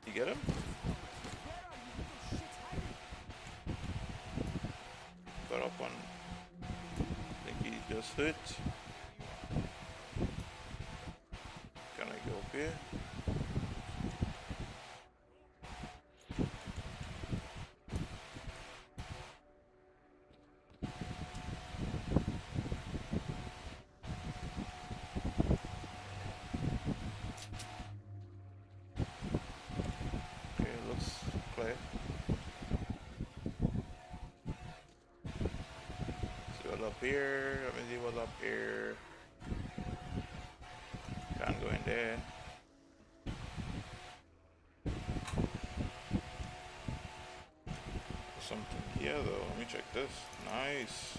You get him? Where are you little shits hiding? Got up on. I think he just hit. Can I go up here? Okay, looks clear. See what's up here. Let me see what's up here. Can't go in there. Something here though. Let me check this. Nice.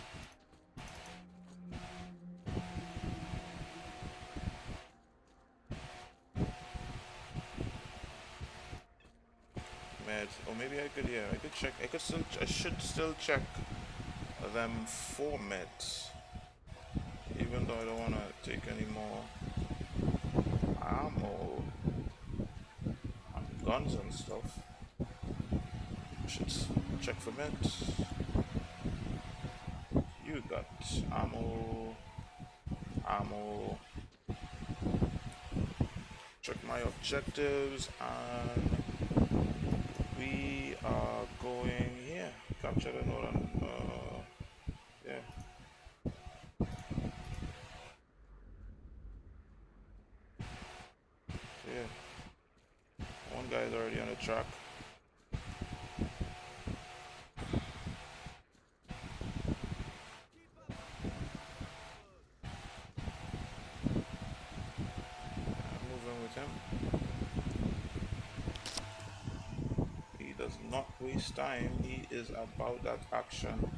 Meds. Or maybe I could, yeah, I could check. I should still check them for meds. Even though I don't want to take any more ammo and guns and stuff. Should check for meds. You got ammo. Ammo. Check my objectives and we are going here. Capture the node and yeah. So yeah. One guy's already on the track. I'm moving with him. He does not waste time. He is about that action.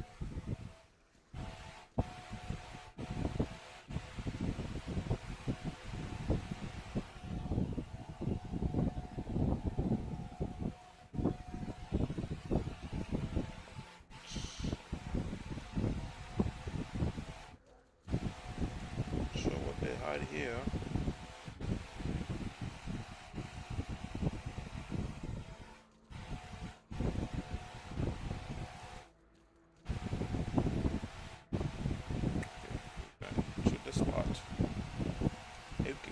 Sure what they had here. Okay, shoot the spot. Okay,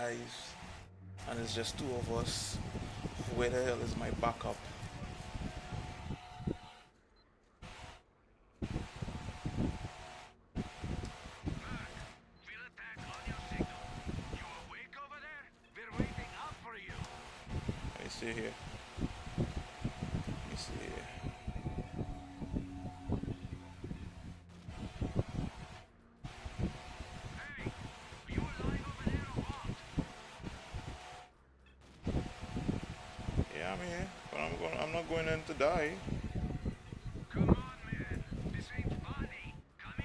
guys, and it's just two of us. Where the hell is my backup? Field attack on your signal. You awake over there? We're waiting up for you. Let me see here. Let me see here. Hey, you alive over there or what? Yeah, I'm here, but I'm not going in to die. Come on, man. This ain't funny. Come in.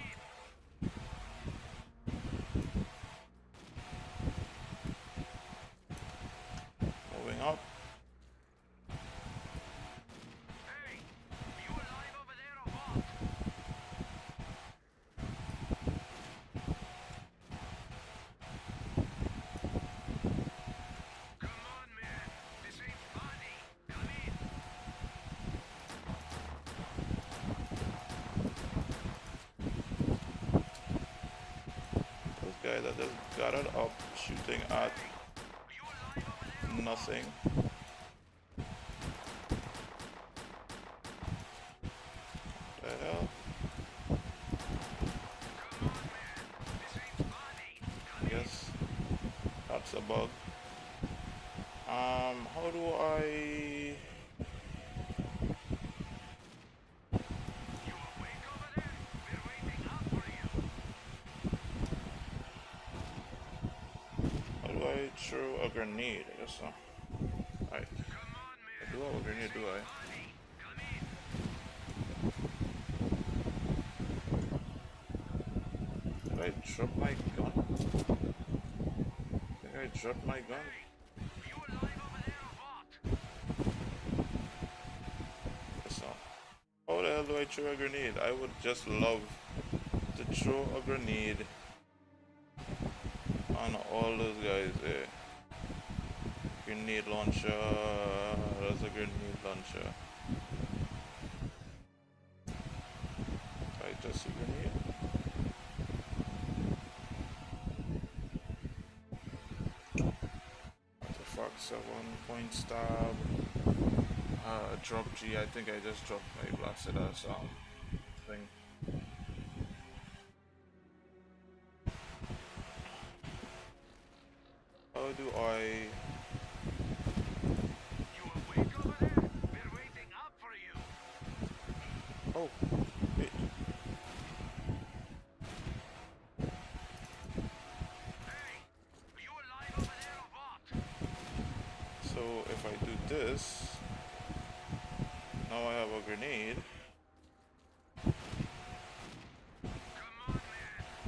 Moving up. Hey, you alive over there or what? Come on, man. This ain't funny. Come in. Those guys that just gathered up, shooting at You alive over there or nothing. The hell? Come on, man. This ain't funny. I guess that's a bug. How do I? You awake over there? We're waiting up for you. How do I throw a grenade? I guess so. Alright. Come on, man. I do have a grenade, do I? Funny. Come in. Did I drop my gun? I think I dropped my gun. You alive over there or what? Guess so. How the hell do I throw a grenade? I would just love to throw a grenade on all those guys there. Grenade launcher. That's a grenade launcher. I just see grenade. Artifact 7 point stab. Drop G. I think I just dropped my blasted ass thing. How do I? You awake over there? We're waiting up for you. Oh, wait. Hey, you alive over there or what? So if I do this, now I have a grenade. Come on, man.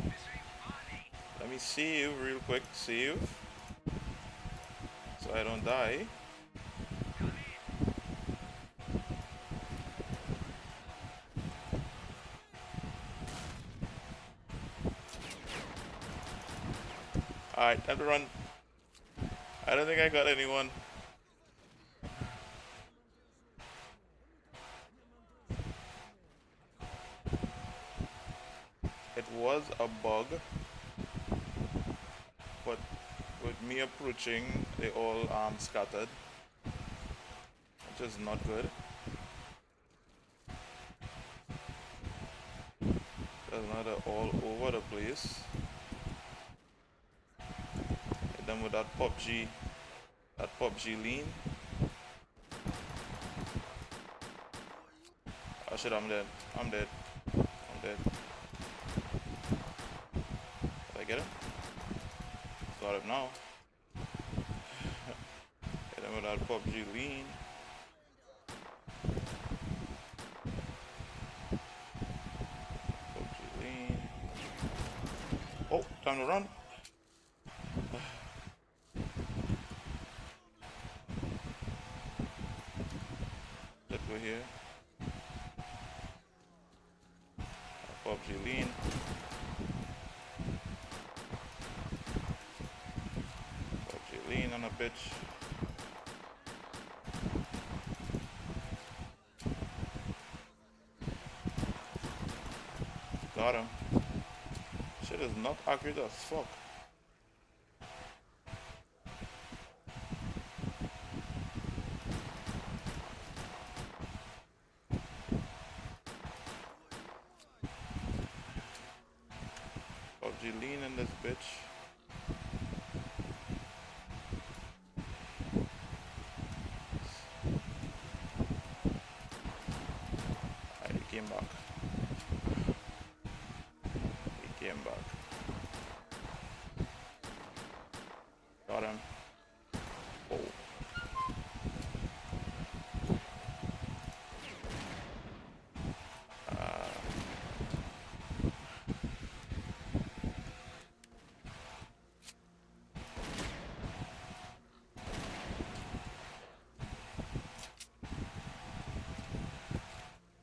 This ain't funny. Let me save real quick. Save. So I don't die. Come in. Alright, time to run. I don't think I got anyone. It was a bug, but with me approaching, they all scattered, which is not good. There's another all over the place. Hit them with that PUBG lean. Oh shit, I'm dead. I'm dead. I'm dead. Did I get him? Got him now. Hit him with that PUBG lean. PUBG lean. Oh, time to run. Let's go here. PUBG lean. PUBG lean on a bitch. Got him. Shit is not accurate as fuck. PUBG lean in this bitch. Alright, he came back. He came back. Got him. Oh.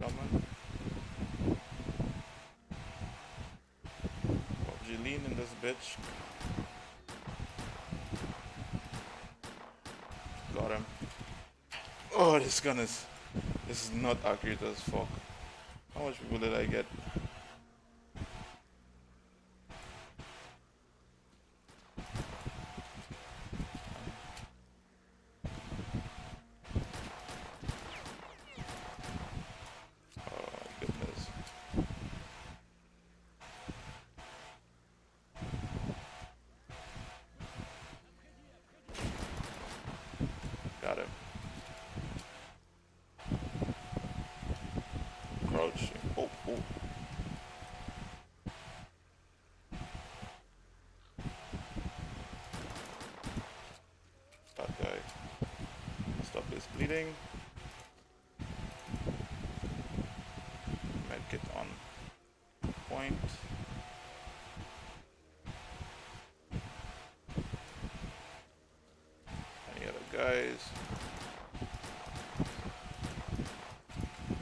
Come on. PUBG lean in this bitch. Got him. Oh, this gun is... This is not accurate as fuck. How much people did I get? Oh my goodness. Got him. Crouching. Oh, oh. That guy. Stop this bleeding. Medkit on point. Any other guys?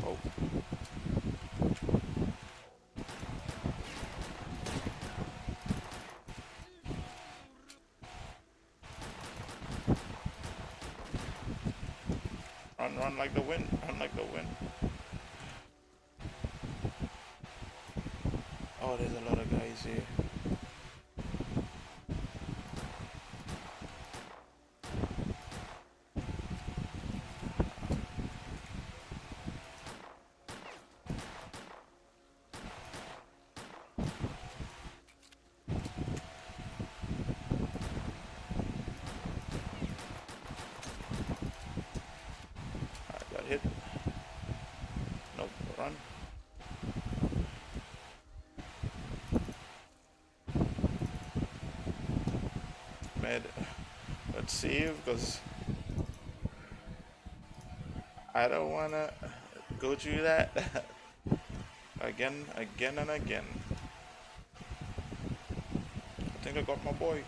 Oh. Run like the wind. Run like the wind. Oh, there's a lot of guys here. I got hit. Nope, run. Med. Let's save, because I don't wanna go through that again and again. I think I got my boy.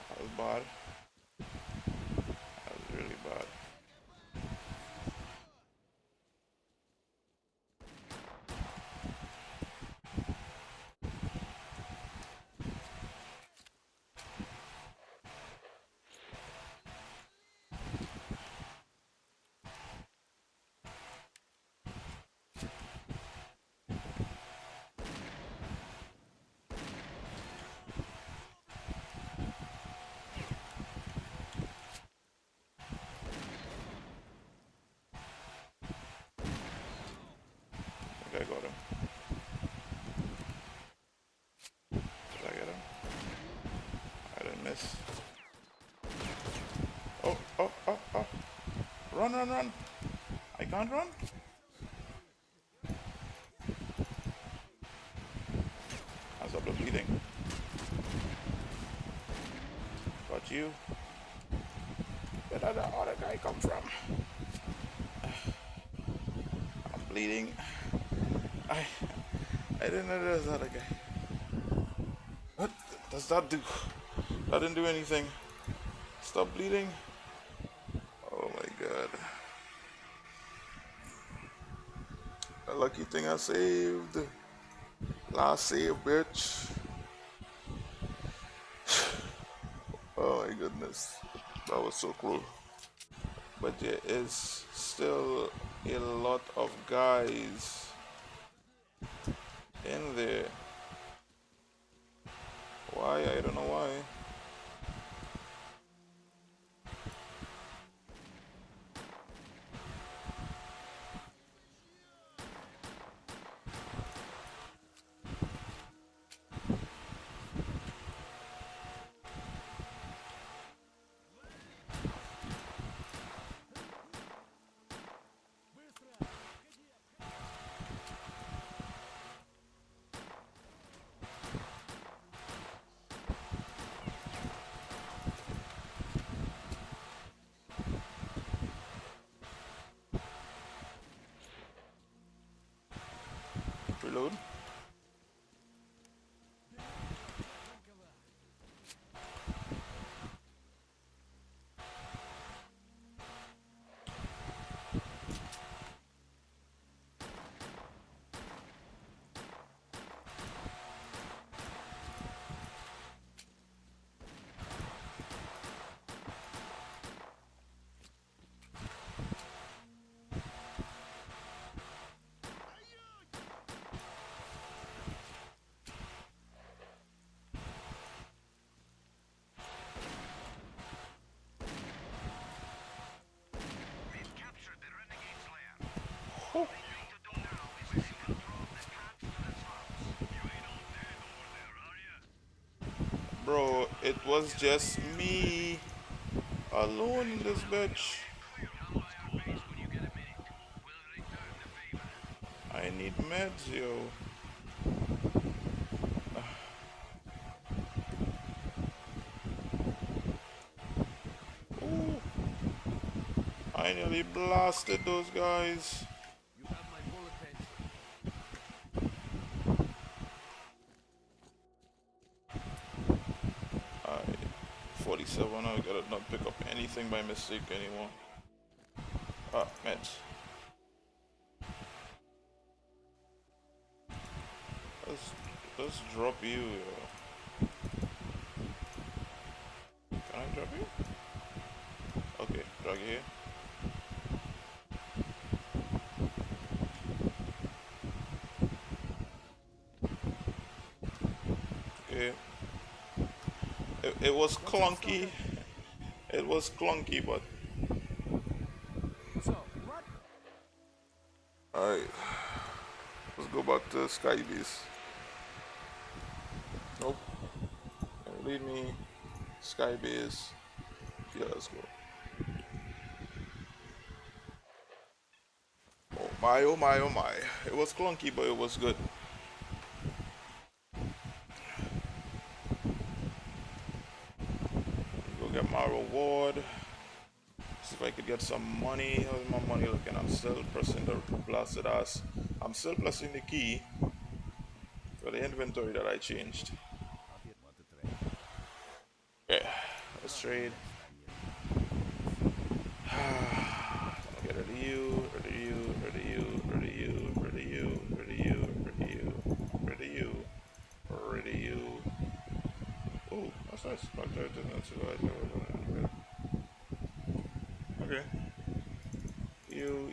That was bad. That was really bad. I think I got him. Did I get him? I didn't miss. Oh, oh, oh, oh. Run, run, run. I can't run. I stopped the bleeding. Got you. Where did the other guy come from? I'm bleeding. I I didn't know there was another guy. What does that do? That didn't do anything. Stop bleeding. Oh my god. A lucky thing I saved. Last save, bitch. That was so cool. But there is still a lot of guys in there. Why? I don't know why. Reload. We've captured the Renegade's lair. All they need to do now is take control of the paths to the slums. You ain't all dead over there, are ya? Bro, it was just me alone in this bitch. Come by our base when you get a minute. We'll return the favor. I need meds, yo. Ooh, I nearly blasted those guys. You have my full attention. Alright, 47. I gotta not pick up anything by mistake anymore. Ah, meds. Let's drop you, yo. Can I drop you? Okay, drag you here. Okay. It was clunky. It was clunky, but So, what? alright. Let's go back to Skybase. Nope. Don't lead me. Skybase. Yeah, let's go. Oh my, oh my, oh my. It was clunky, but it was good. Go get my reward. See if I could get some money. How's my money looking? I'm still pressing the blasted ass. I'm still pressing the key for the inventory that I changed. Up here, want to trade? Yeah, let's trade. Get rid of you, rid of you, rid of you, rid of you, rid of you, rid of you, rid of you, rid of you, rid of you. Oh, that's nice. Okay. You.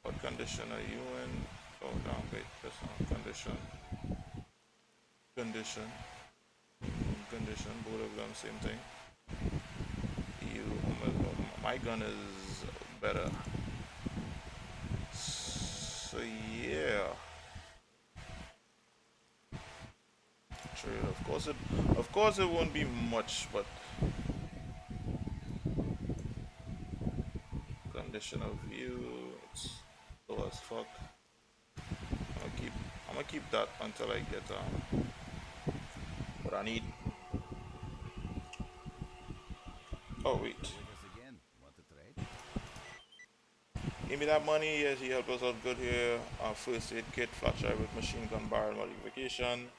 What condition are you in? Oh, down, wait, that's not condition. Condition. Condition, both of them, same thing. You, my gun is better. So, yeah. Trade, of course it won't be much, but condition of view, it's low as fuck. I'm gonna keep that until I get what I need. Oh wait, With us again. Want to trade? give me that money. Yes, he helped us out good here. First aid kit, flat drive with machine gun barrel modification.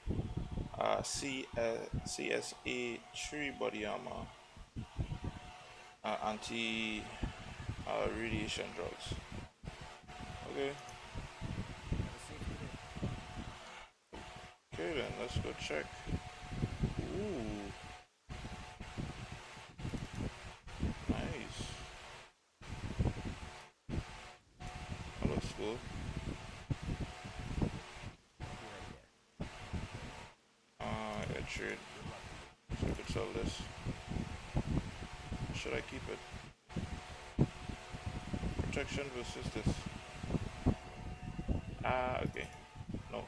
CSA 3 body armor. Anti radiation drugs. Okay. Have a safety net. Okay then, let's go check Ooh. Nice. That looks cool. Be right there. Yeah, trade. So I could sell this. Should I keep it? Protection versus this. Okay. No.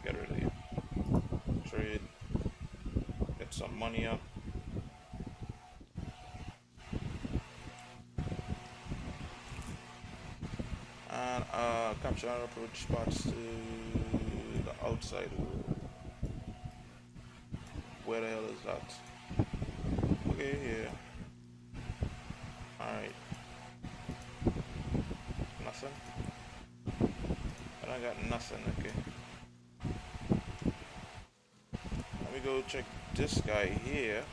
Get rid of you. Trade. Get some money up. And capture and approach spots to the outside world. Where the hell is that? Okay, here. Alright. Nothing? I don't got nothing, okay. Let me go check this guy here.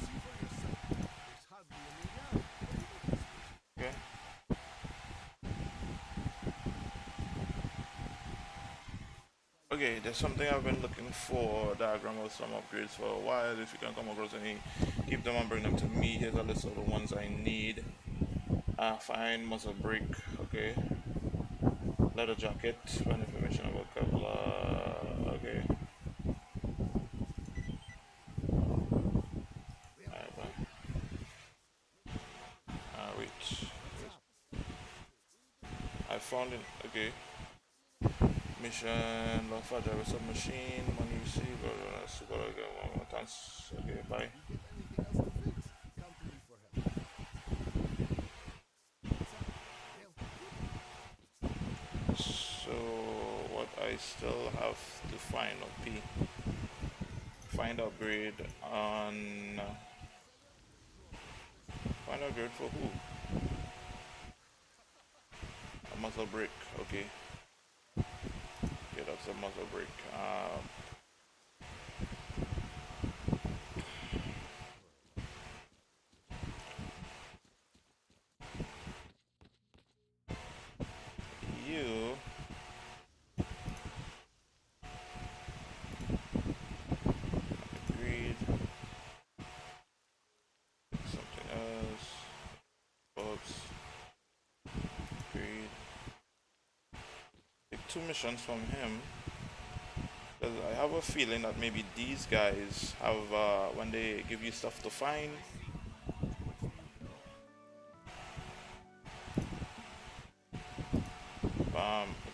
See for yourself. There's hardly any around. Okay. Okay, there's something I've been looking for, a diagram of some upgrades for a while. If you can come across any, keep them and bring them to me. Here's a list of the ones I need. Find muzzle brake, okay. Leather jacket, find information about Kevlar, okay. Alright, bye. Wait. I found it, okay. Mission, long fire driver submachine, money received, okay, bye. You get anything else to fix? Come to me for help. What's up? They'll So, what I still have to find up P. Find upgrade on. Find upgrade for who? A muzzle brake, okay. Okay, that's a muzzle brake. You. Agreed. Something else. Oops. Agreed. Take 2 missions from him. Because I have a feeling that maybe these guys have, when they give you stuff to find,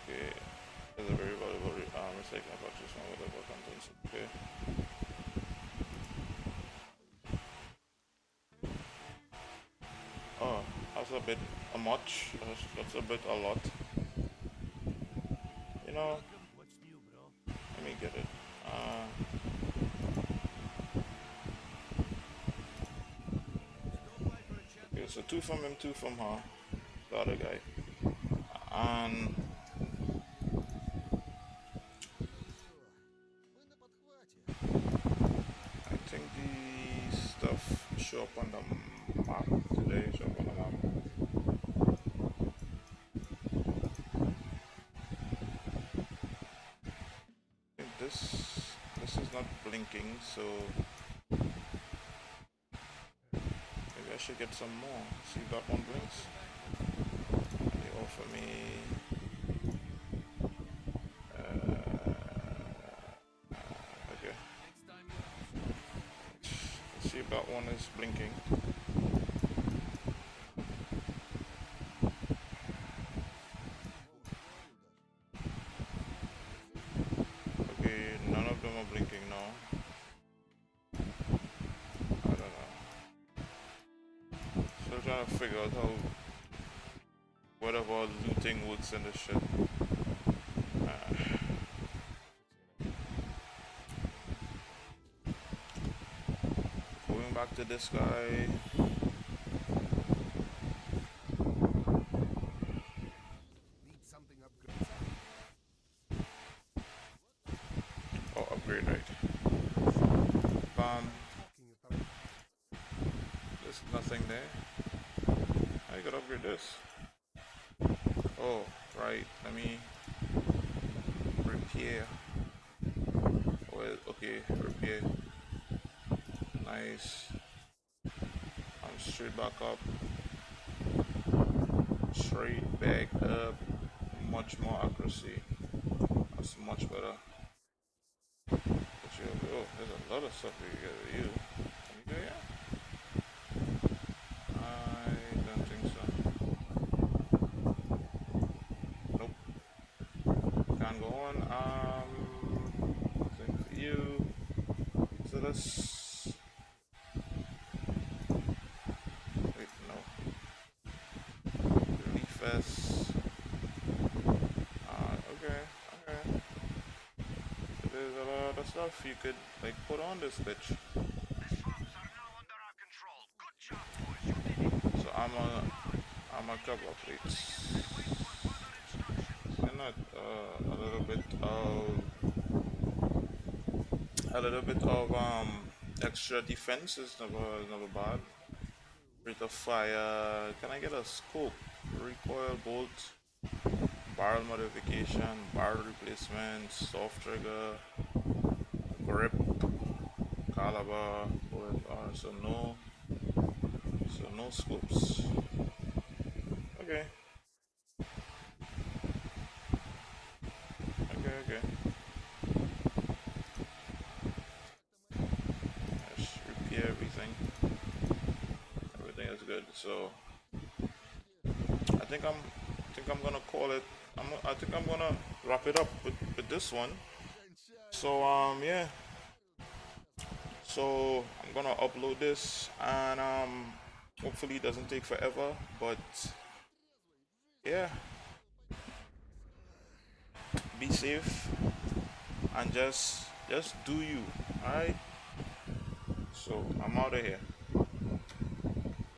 okay, there's a very valuable recycling purchase from whatever contents, okay. Oh, that's a bit much, that's a bit a lot. You know, What's new, bro? let me get it. Stop by for a chat. Okay, so 2 from him, 2 from her, the other guy. And Мы на подхвате. I think the stuff show up on the map today, show up on the map. I think this is not blinking, so maybe I should get some more. See if that one blinks. They offer me okay. Let's see if that one is blinking. Okay, none of them are blinking now. I don't know. Still trying to figure out how whatever looting works in this shit. Going back to this guy. Need something upgrade. Oh, upgrade, right. Bam. Talking about There's nothing there. I gotta upgrade this. Oh, right. Let me repair. Well, okay, repair. Nice. I'm straight back up. Straight back up. Much more accuracy. That's much better. Oh, there's a lot of stuff we gotta use. Can you go here? I don't think so. Nope. Can't go on. Same for you. So let's. Wait, no. Relief vest. Okay, okay. So there's a lot of stuff you could like put on this bitch. The swamps are now under our control. Good job, boys. You did it. So I'm a couple of plates. Wait for further instructions. Why not a little bit of extra defense is never bad. Rate of fire. Can I get a scope? Recoil bolt, barrel modification, barrel replacement, soft trigger, grip, caliber. So no scopes. Okay, okay. Let's repair everything. Everything is good. So I think I'm gonna call it. I think I'm gonna wrap it up with this one. So yeah. So I'm gonna upload this and hopefully it doesn't take forever. But yeah, be safe and just do you. Alright. So I'm out of here.